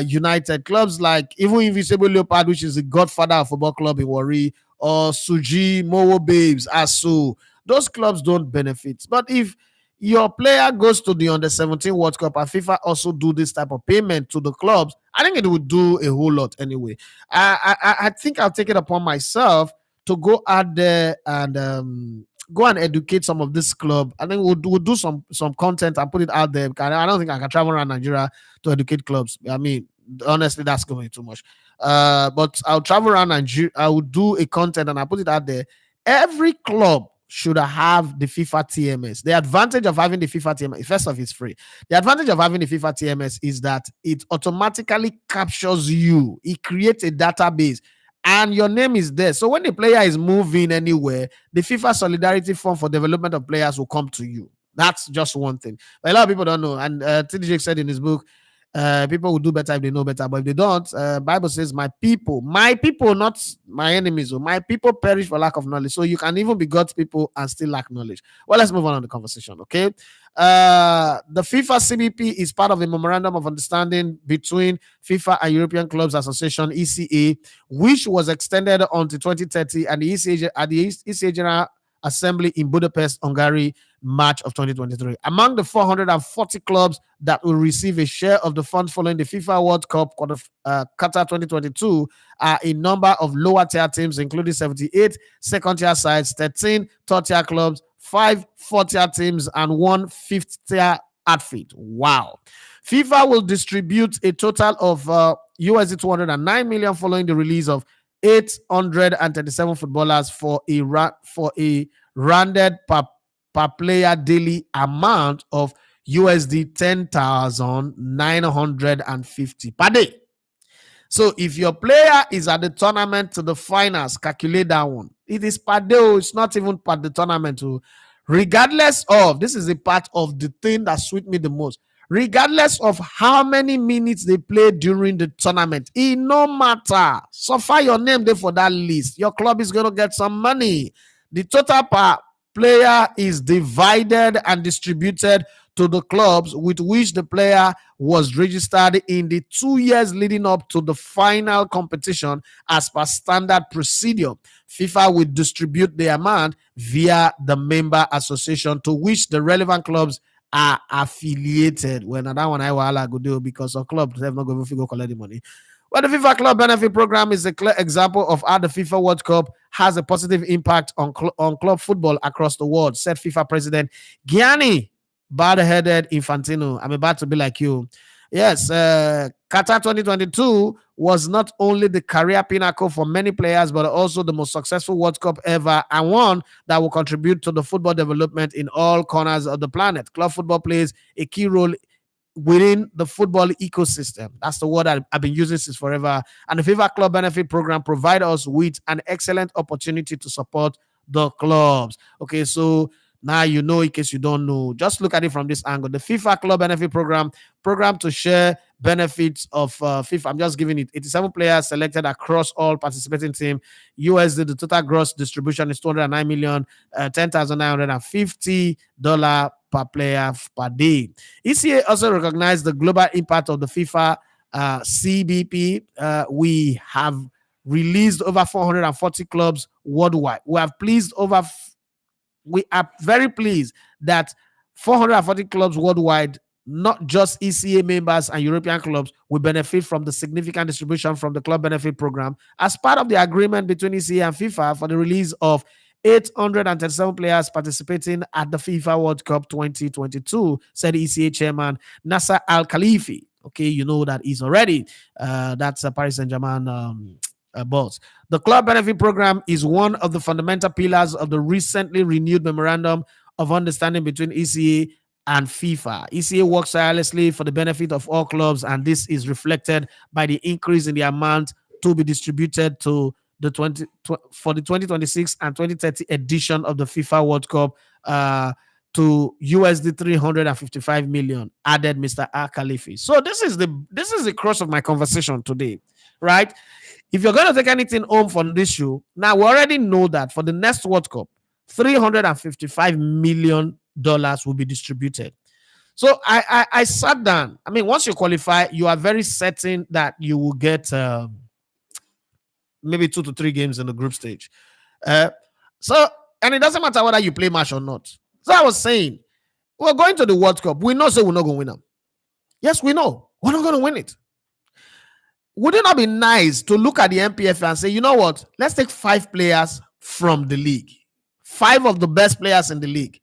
United, clubs like even Invisible Leopard, which is the godfather of football club in Warri, or Suji, Mowo Babes, Asu. Those clubs don't benefit. But if your player goes to the under 17 World Cup and FIFA also do this type of payment to the clubs, I think it would do a whole lot anyway. I think I'll take it upon myself to go out there and go and educate some of this club. I think we'll do some content and put it out there. Because I don't think I can travel around Nigeria to educate clubs. I mean, honestly, that's going to be too much. But I'll travel around Nigeria. I will do a content and I put it out there. Every club should have the FIFA TMS. The advantage of having the FIFA TMS, first off, it's free. The advantage of having the FIFA TMS is that it automatically captures you. It creates a database and your name is there. So when the player is moving anywhere, the FIFA Solidarity Fund for Development of Players will come to you. That's just one thing. But a lot of people don't know. And TDJ said in his book, people will do better if they know better, but if they don't, Bible says, my people, not my enemies, my people perish for lack of knowledge. So you can even be God's people and still lack knowledge. Well, let's move on the conversation, okay? The FIFA CBP is part of a memorandum of understanding between FIFA and European Clubs Association, ECA, which was extended until 2030, and the ECA General Assembly in Budapest, Hungary, March of 2023. Among the 440 clubs that will receive a share of the funds following the FIFA World Cup Qatar 2022 are a number of lower tier teams, including 78 second tier sides, 13 third tier clubs, 5 fourth tier teams, and 1 fifth tier outfit. Wow. FIFA will distribute a total of USD 209 million following the release of 837 footballers for a rounded per player daily amount of USD 10,950 per day. So if your player is at the tournament to the finals, calculate that one. It is per day. It's not even per the tournament. Regardless of, this is the part of the thing that sweet me the most. Regardless of how many minutes they play during the tournament, it no matter. So far your name there for that list. Your club is going to get some money. The total per player is divided and distributed to the clubs with which the player was registered in the 2 years leading up to the final competition as per standard procedure. FIFA will distribute the amount via the member association to which the relevant clubs are affiliated. Well, now that one I will go do because some clubs have not going to collect the money. Well, the FIFA Club Benefit Programme is a clear example of how the FIFA World Cup has a positive impact on club football across the world, said FIFA President Gianni Bad-Headed Infantino. I'm about to be like you. Yes, Qatar 2022 was not only the career pinnacle for many players, but also the most successful World Cup ever, and one that will contribute to the football development in all corners of the planet. Club football plays a key role within the football ecosystem. That's the word I've been using since forever. And the FIFA Club Benefit Program provides us with an excellent opportunity to support the clubs. Okay, so now you know, in case you don't know, just look at it from this angle. The FIFA Club Benefit Program to share benefits of FIFA. I'm just giving it 87 players selected across all participating teams. USD, the total gross distribution is 209 million, $10,950 per player per day. ECA also recognized the global impact of the FIFA CBP. We have released over 440 clubs worldwide. We are very pleased that 440 clubs worldwide, not just ECA members and European clubs, will benefit from the significant distribution from the Club Benefit Program as part of the agreement between ECA and FIFA for the release of 837 players participating at the FIFA World Cup 2022, said ECA chairman Nasser Al-Khalifi. Okay, you know that he's already. That's a Paris Saint-Germain boss. The Club Benefit Program is one of the fundamental pillars of the recently renewed memorandum of understanding between ECA and FIFA. ECA works tirelessly for the benefit of all clubs, and this is reflected by the increase in the amount to be distributed to the 2026 and 2030 edition of the FIFA World Cup to USD 355 million, added Mr. Al-Khalifi. So this is the crux of my conversation today, right? If you're going to take anything home from this show, now we already know that for the next World Cup, $355 million will be distributed. So I sat down. I mean, once you qualify, you are very certain that you will get maybe 2 to 3 games in the group stage. And it doesn't matter whether you play match or not. So I was saying, we're going to the World Cup. We know we're not going to win them. Yes, we know. We're not going to win it. Would it not be nice to look at the MPF and say, you know what? Let's take 5 players from the league. 5 of the best players in the league,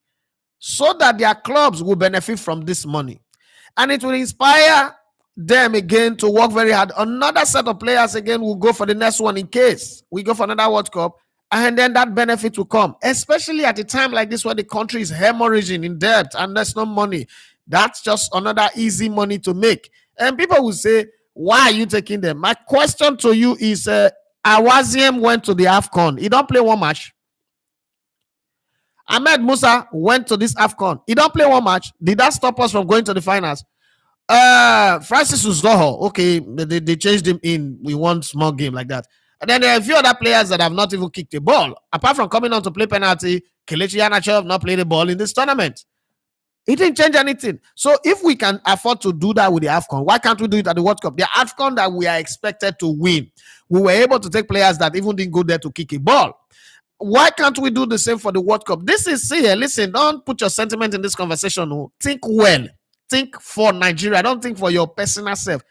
so that their clubs will benefit from this money. And it will inspire them again to work very hard. Another set of players again will go for the next one in case we go for another World Cup. And then that benefit will come, especially at a time like this where the country is hemorrhaging in debt and there's no money. That's just another easy money to make. And people will say, why are you taking them? My question to you is, Awaziem went to the AFCON. He don't play one match. Ahmed Musa went to this AFCON. He don't play one match. Did that stop us from going to the finals? Francis Uzoho, okay, they changed him in. We won small game like that. And then there are a few other players that have not even kicked a ball. Apart from coming on to play penalty, Kelechi Iheanacho have not played the ball in this tournament. It didn't change anything. So if we can afford to do that with the AFCON, why can't we do it at the World Cup? The AFCON that we are expected to win, we were able to take players that even didn't go there to kick a ball. Why can't we do the same for the World Cup? This is, see, listen, don't put your sentiment in this conversation. No. Think well. Think for Nigeria. Don't think for your personal self.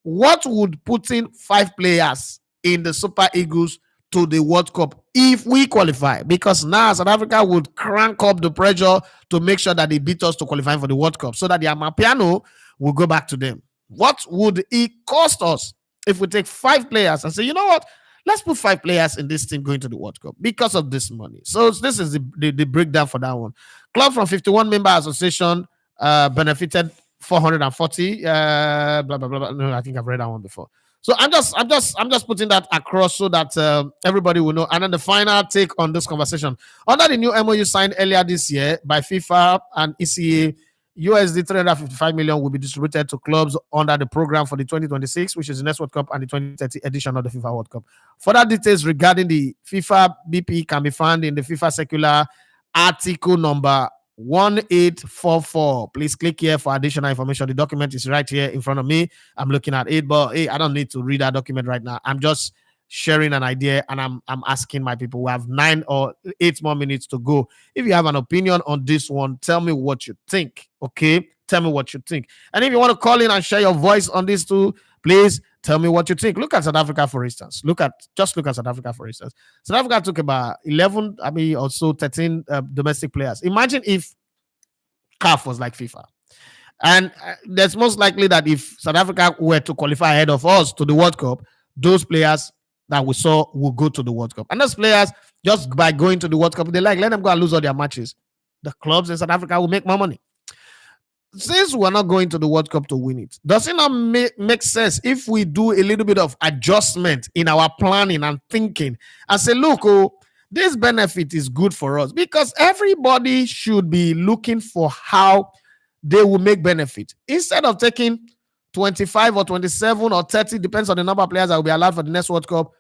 What would putting 5 players in the Super Eagles to the World Cup if we qualify? Because now South Africa would crank up the pressure to make sure that they beat us to qualify for the World Cup so that the Amapiano will go back to them. What would it cost us if we take 5 players and say, you know what? Let's put 5 players in this team going to the World Cup because of this money. So this is the breakdown for that one. Club from 51 member association benefited 440. Blah blah blah blah. No, I think I've read that one before. So I'm just putting that across so that everybody will know. And then the final take on this conversation. Under the new MOU signed earlier this year by FIFA and ECA, USD 355 million will be distributed to clubs under the program for the 2026, which is the next World Cup, and the 2030 edition of the FIFA World Cup. Further details regarding the FIFA BP can be found in the FIFA Circular article number 1844. Please click here for additional information. The document is right here in front of me. I'm looking at it, but hey, I don't need to read that document right now. I'm just sharing an idea, and I'm asking my people. We have 9 or 8 more minutes to go. If you have an opinion on this one, tell me what you think. Okay, tell me what you think. And if you want to call in and share your voice on this too, please tell me what you think. Look at South Africa, for instance. Look at South Africa, for instance. South Africa took about 11, or so 13 domestic players. Imagine if CAF was like FIFA. And that's most likely that if South Africa were to qualify ahead of us to the World Cup, those players that we saw will go to the World Cup. And those players, just by going to the World Cup, let them go and lose all their matches. The clubs in South Africa will make more money. Since we're not going to the World Cup to win it, does it not make sense if we do a little bit of adjustment in our planning and thinking and say, look, this benefit is good for us? Because everybody should be looking for how they will make benefit. Instead of taking 25 or 27 or 30, depends on the number of players that will be allowed for the next World Cup,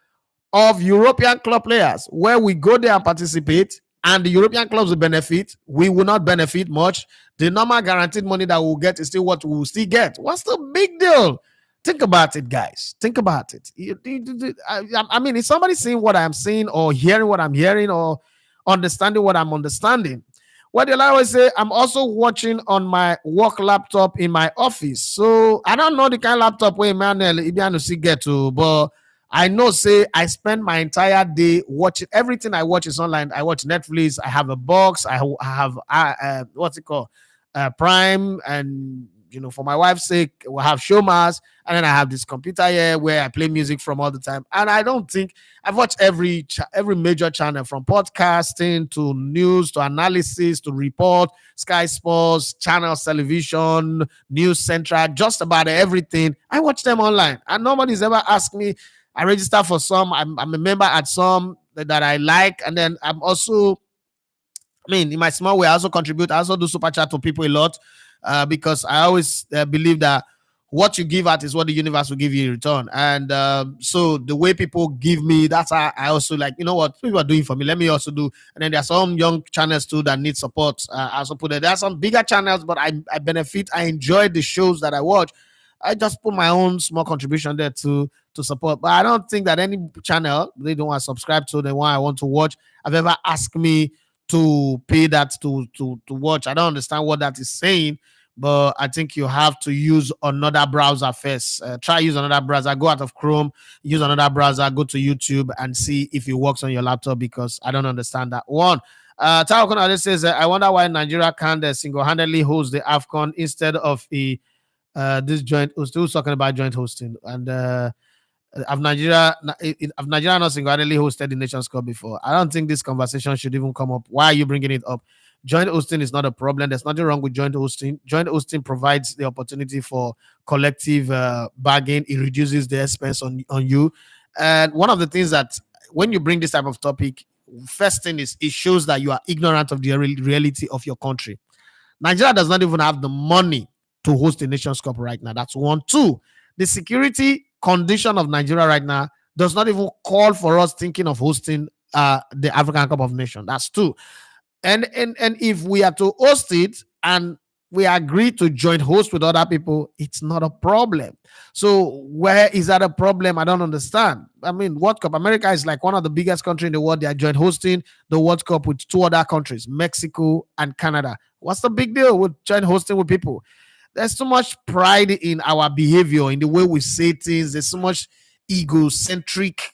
of European club players, where we go there and participate, and the European clubs will benefit. We will not benefit much. The normal guaranteed money that we'll get is still what we will still get. What's the big deal? Think about it, guys. Think about it. I mean, is somebody seeing what I'm seeing, or hearing what I'm hearing, or understanding what I'm understanding? What did I always say? I'm also watching on my work laptop in my office. So I don't know the kind of laptop where Emmanuel Ibianusi get to, but I know, say, I spend my entire day watching. Everything I watch is online. I watch Netflix. I have a box. I have what's it called? Prime. And, for my wife's sake, we'll have Showmas. And then I have this computer here where I play music from all the time. And I don't think I've watched every major channel, from podcasting to news to analysis to report, Sky Sports, Channels Television, News Central, just about everything. I watch them online. And nobody's ever asked me. I register for some. I'm a member at some that I like. And then I'm also, in my small way, I also contribute. I also do super chat to people a lot because I always believe that what you give out is what the universe will give you in return. And so the way people give me, that's how I also like, what people are doing for me, let me also do. And then there are some young channels too that need support. I also put it. There are some bigger channels, but I benefit. I enjoy the shows that I watch. I just put my own small contribution there to support. But I don't think that any channel they don't want to subscribe to, the one I want to watch, have ever asked me to pay that to watch. I don't understand what that is saying. but I think you have to use another browser first. Try use another browser. Go out of Chrome, use another browser, go to YouTube and see if it works on your laptop, because I don't understand that one. Tao Konade says, I wonder why Nigeria can't single-handedly host the AFCON instead of this joint. Who's still talking about joint hosting, and have Nigeria not single-handedly hosted the Nations Cup before? I don't think this conversation should even come up. Why are you bringing it up? Joint hosting is not a problem. There's nothing wrong with joint hosting. Joint hosting provides the opportunity for collective bargain. It reduces the expense on you. And one of the things that when you bring this type of topic, first thing is it shows that you are ignorant of the reality of your country. Nigeria does not even have the money to host the Nations Cup right now. That's one. Two, the security condition of Nigeria right now does not even call for us thinking of hosting the African Cup of Nations. That's two. And if we are to host it and we agree to joint host with other people, it's not a problem. So where is that a problem? I don't understand. I mean, World Cup, America is like one of the biggest countries in the world. They are joint hosting the World Cup with two other countries, Mexico and Canada. What's the big deal with joint hosting with people? There's so much pride in our behavior, in the way we say things. There's so much egocentric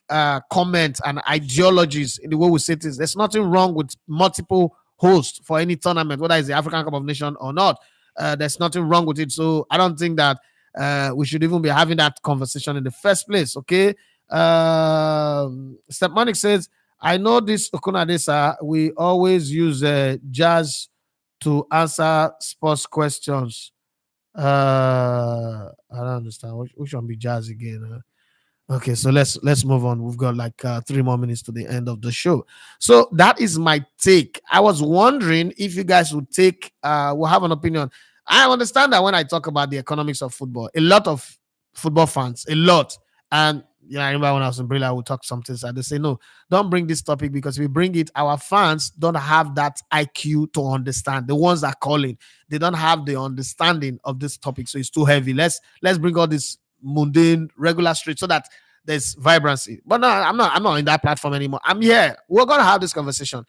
comments and ideologies in the way we say things. There's nothing wrong with multiple hosts for any tournament, whether it's the African Cup of Nations or not. There's nothing wrong with it. So I don't think that we should even be having that conversation in the first place. Okay. Stepmonic says, I know this Okunadesa, we always use jazz to answer sports questions. I don't understand. Which one be jazz again? Okay, so let's move on. We've got like 3 more minutes to the end of the show. So that is my take. I was wondering if you guys would will have an opinion. I understand that when I talk about the economics of football, a lot of football fans, and I remember when I was in Brazil, I would talk something. So they say, no, don't bring this topic, because if we bring it, our fans don't have that IQ to understand. The ones that are calling, they don't have the understanding of this topic, so it's too heavy. Let's bring all this mundane, regular street so that there's vibrancy. But no, I'm not in that platform anymore. I'm here. We're gonna have this conversation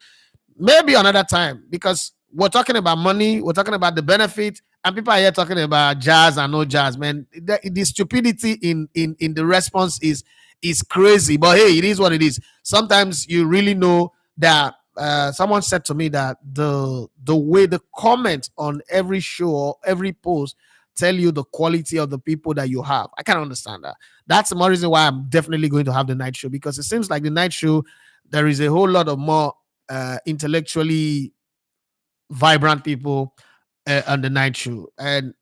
maybe another time, because we're talking about money, we're talking about the benefit, and people are here talking about jazz and no jazz. Man, the stupidity in the response is crazy. But hey, it is what it is. Sometimes you really know that someone said to me that the way the comment on every show or every post tell you the quality of the people that you have. I can't understand that. That's the more reason why I'm definitely going to have the night show, because it seems like the night show, there is a whole lot of more intellectually vibrant people on the night show. And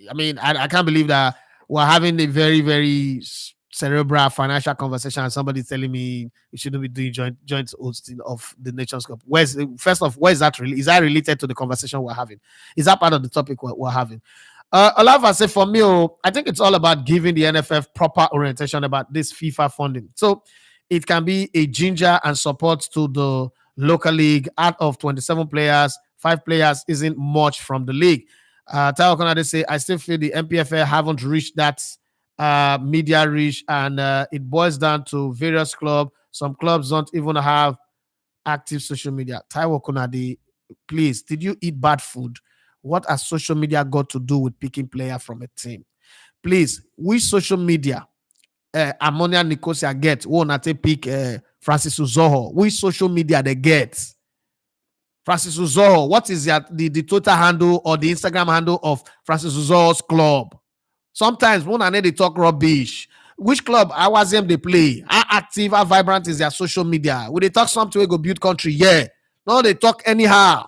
I mean, I can't believe that we're having a very, very cerebral financial conversation and somebody telling me we shouldn't be doing joint hosting of the Nations Cup. Where is that really? Is that related to the conversation we're having? Is that part of the topic we're having? Olava say, for me, I think it's all about giving the NFF proper orientation about this FIFA funding. So it can be a ginger and support to the local league. Out of 27 players, 5 players isn't much from the league. Tao Konade say, I still feel the MPFL haven't reached that media reach, and it boils down to various clubs. Some clubs don't even have active social media. Taiwo Konade, please, did you eat bad food? What has social media got to do with picking player from a team? Please, which social media Ammonia Nicosia get? Who not pick Francis Uzoho? Which social media they get? Francis Uzoho, what is the Twitter handle or the Instagram handle of Francis Uzoho's club? Sometimes when I need to talk rubbish, which club I was them they play? How active, how vibrant is their social media? Will they talk something we go build country? Yeah. No, they talk anyhow.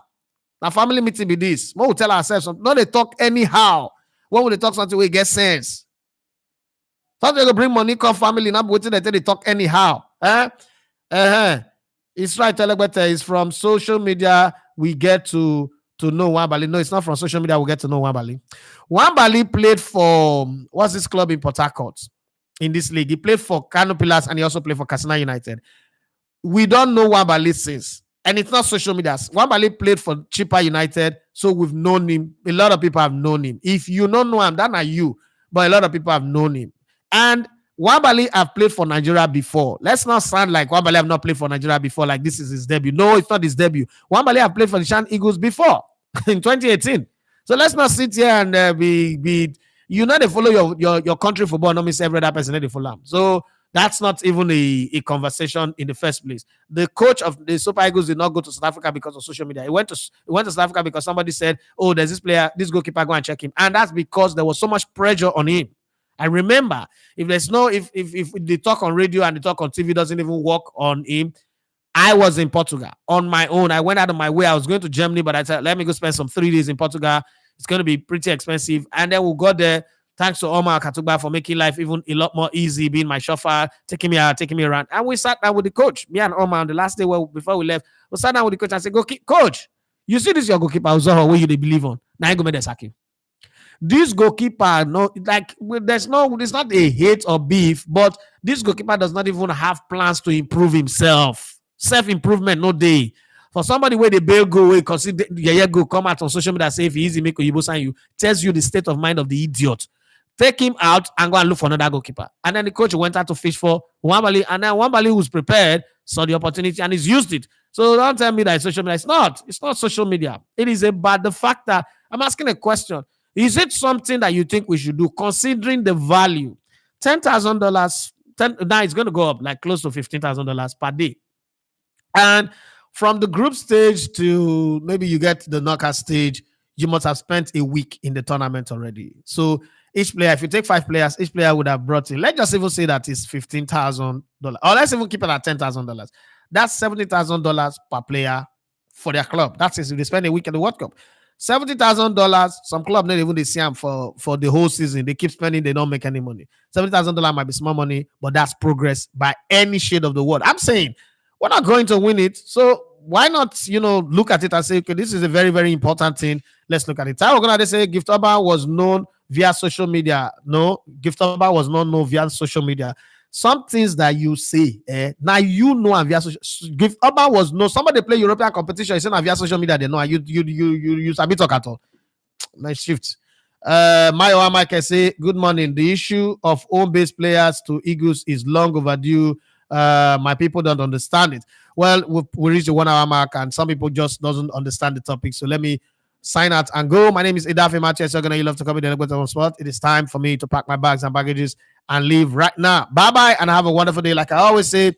Now family meeting be this. When we tell ourselves something, no, they talk anyhow. When will they talk something we get sense? Thought they go bring money, come family, now waiting they talk anyhow. It's right, Telegbete. It's from social media we get to know Wambali. No, it's not from social media we get to know Wambali. Wambali played for, what's this club in Port Harcourt in this league? He played for Kano Pillars and he also played for Katsina United. We don't know Wambali since. And it's not social media. Wambali played for Chippa United, so we've known him. A lot of people have known him. If you don't know him, that's not you. But a lot of people have known him. And Wambali have played for Nigeria before. Let's not sound like Wambali have not played for Nigeria before, like this is his debut. No, it's not his debut. Wambali have played for the Shan Eagles before in 2018. So let's not sit here and be you know they follow your country football, not miss every other person they follow. So that's not even a conversation in the first place. The coach of the Super Eagles did not go to South Africa because of social media. He went to South Africa because somebody said, "Oh, there's this player, this goalkeeper, go and check him," and that's because there was so much pressure on him. I remember if there's no if the talk on radio and the talk on TV doesn't even work on him, I was in Portugal on my own. I went out of my way. I was going to Germany, but I said, let me go spend some 3 days in Portugal. It's going to be pretty expensive. And then we got there. Thanks to Omar Katugba for making life even a lot more easy, being my chauffeur, taking me out, taking me around. And we sat down with the coach, me and Omar, on the last day before we left. We sat down with the coach and said, go, Coach, you see this your goalkeeper, Uzoho, where you they believe on. Now I go make the sacking. This goalkeeper, no, like there's not a hate or beef, but this goalkeeper does not even have plans to improve himself. Self-improvement, no day. For somebody where the bail go away, consider go come out on social media, say if he easy make Oyibo sign you, tells you the state of mind of the idiot. Take him out and go and look for another goalkeeper. And then the coach went out to fish for Wambali, and then Wambali, who's prepared, saw the opportunity and he's used it. So don't tell me that it's social media. It's not. It's not social media. It is about the fact that I'm asking a question. Is it something that you think we should do, considering the value? $10,000, now it's going to go up like close to $15,000 per day. And from the group stage to maybe you get to the knockout stage, you must have spent a week in the tournament already. So each player, if you take 5 players, each player would have brought in, let's just even say that it's $15,000. Or let's even keep it at $10,000. That's $70,000 per player for their club. That's if they spend a week at the World Cup. $70,000. Some club not even they see them for the whole season. They keep spending, they don't make any money. $70,000 might be small money, but that's progress by any shade of the word. I'm saying we're not going to win it. So why not, look at it and say, okay, this is a very, very important thing. Let's look at it. We're going to say Gift Oba was known via social media. No, Gift Oba was not known via social media. Some things that you say, now and via social. Gift Oba was known. Somebody play European competition, you say via social media, they know. You sabi talk at all. Nice shift. Mayo Mike say, good morning. The issue of home-based players to Eagles is long overdue. My people don't understand it. Well, we reached the 1 hour mark and some people just doesn't understand the topic. So let me sign out and go. My name is Idafe Matches. You love to come in the spot. It is time for me to pack my bags and baggages and leave right now. Bye-bye and have a wonderful day. Like I always say,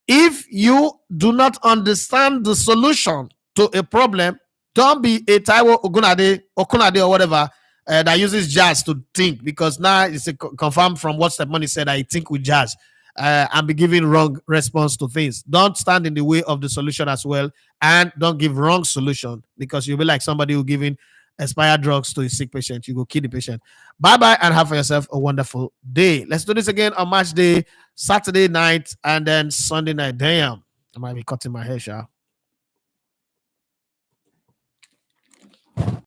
if you do not understand the solution to a problem, don't be a Taiwo Okunade or whatever that uses jazz to think, because now it's confirmed from what Step Money said, I think with jazz. And be giving wrong response to things. Don't stand in the way of the solution as well, and don't give wrong solution, because you'll be like somebody who giving expired drugs to a sick patient. You go kill the patient. Bye-bye and have for yourself a wonderful day. Let's do this again on match day, Saturday night, and then Sunday night. Damn, I might be cutting my hair, Sha.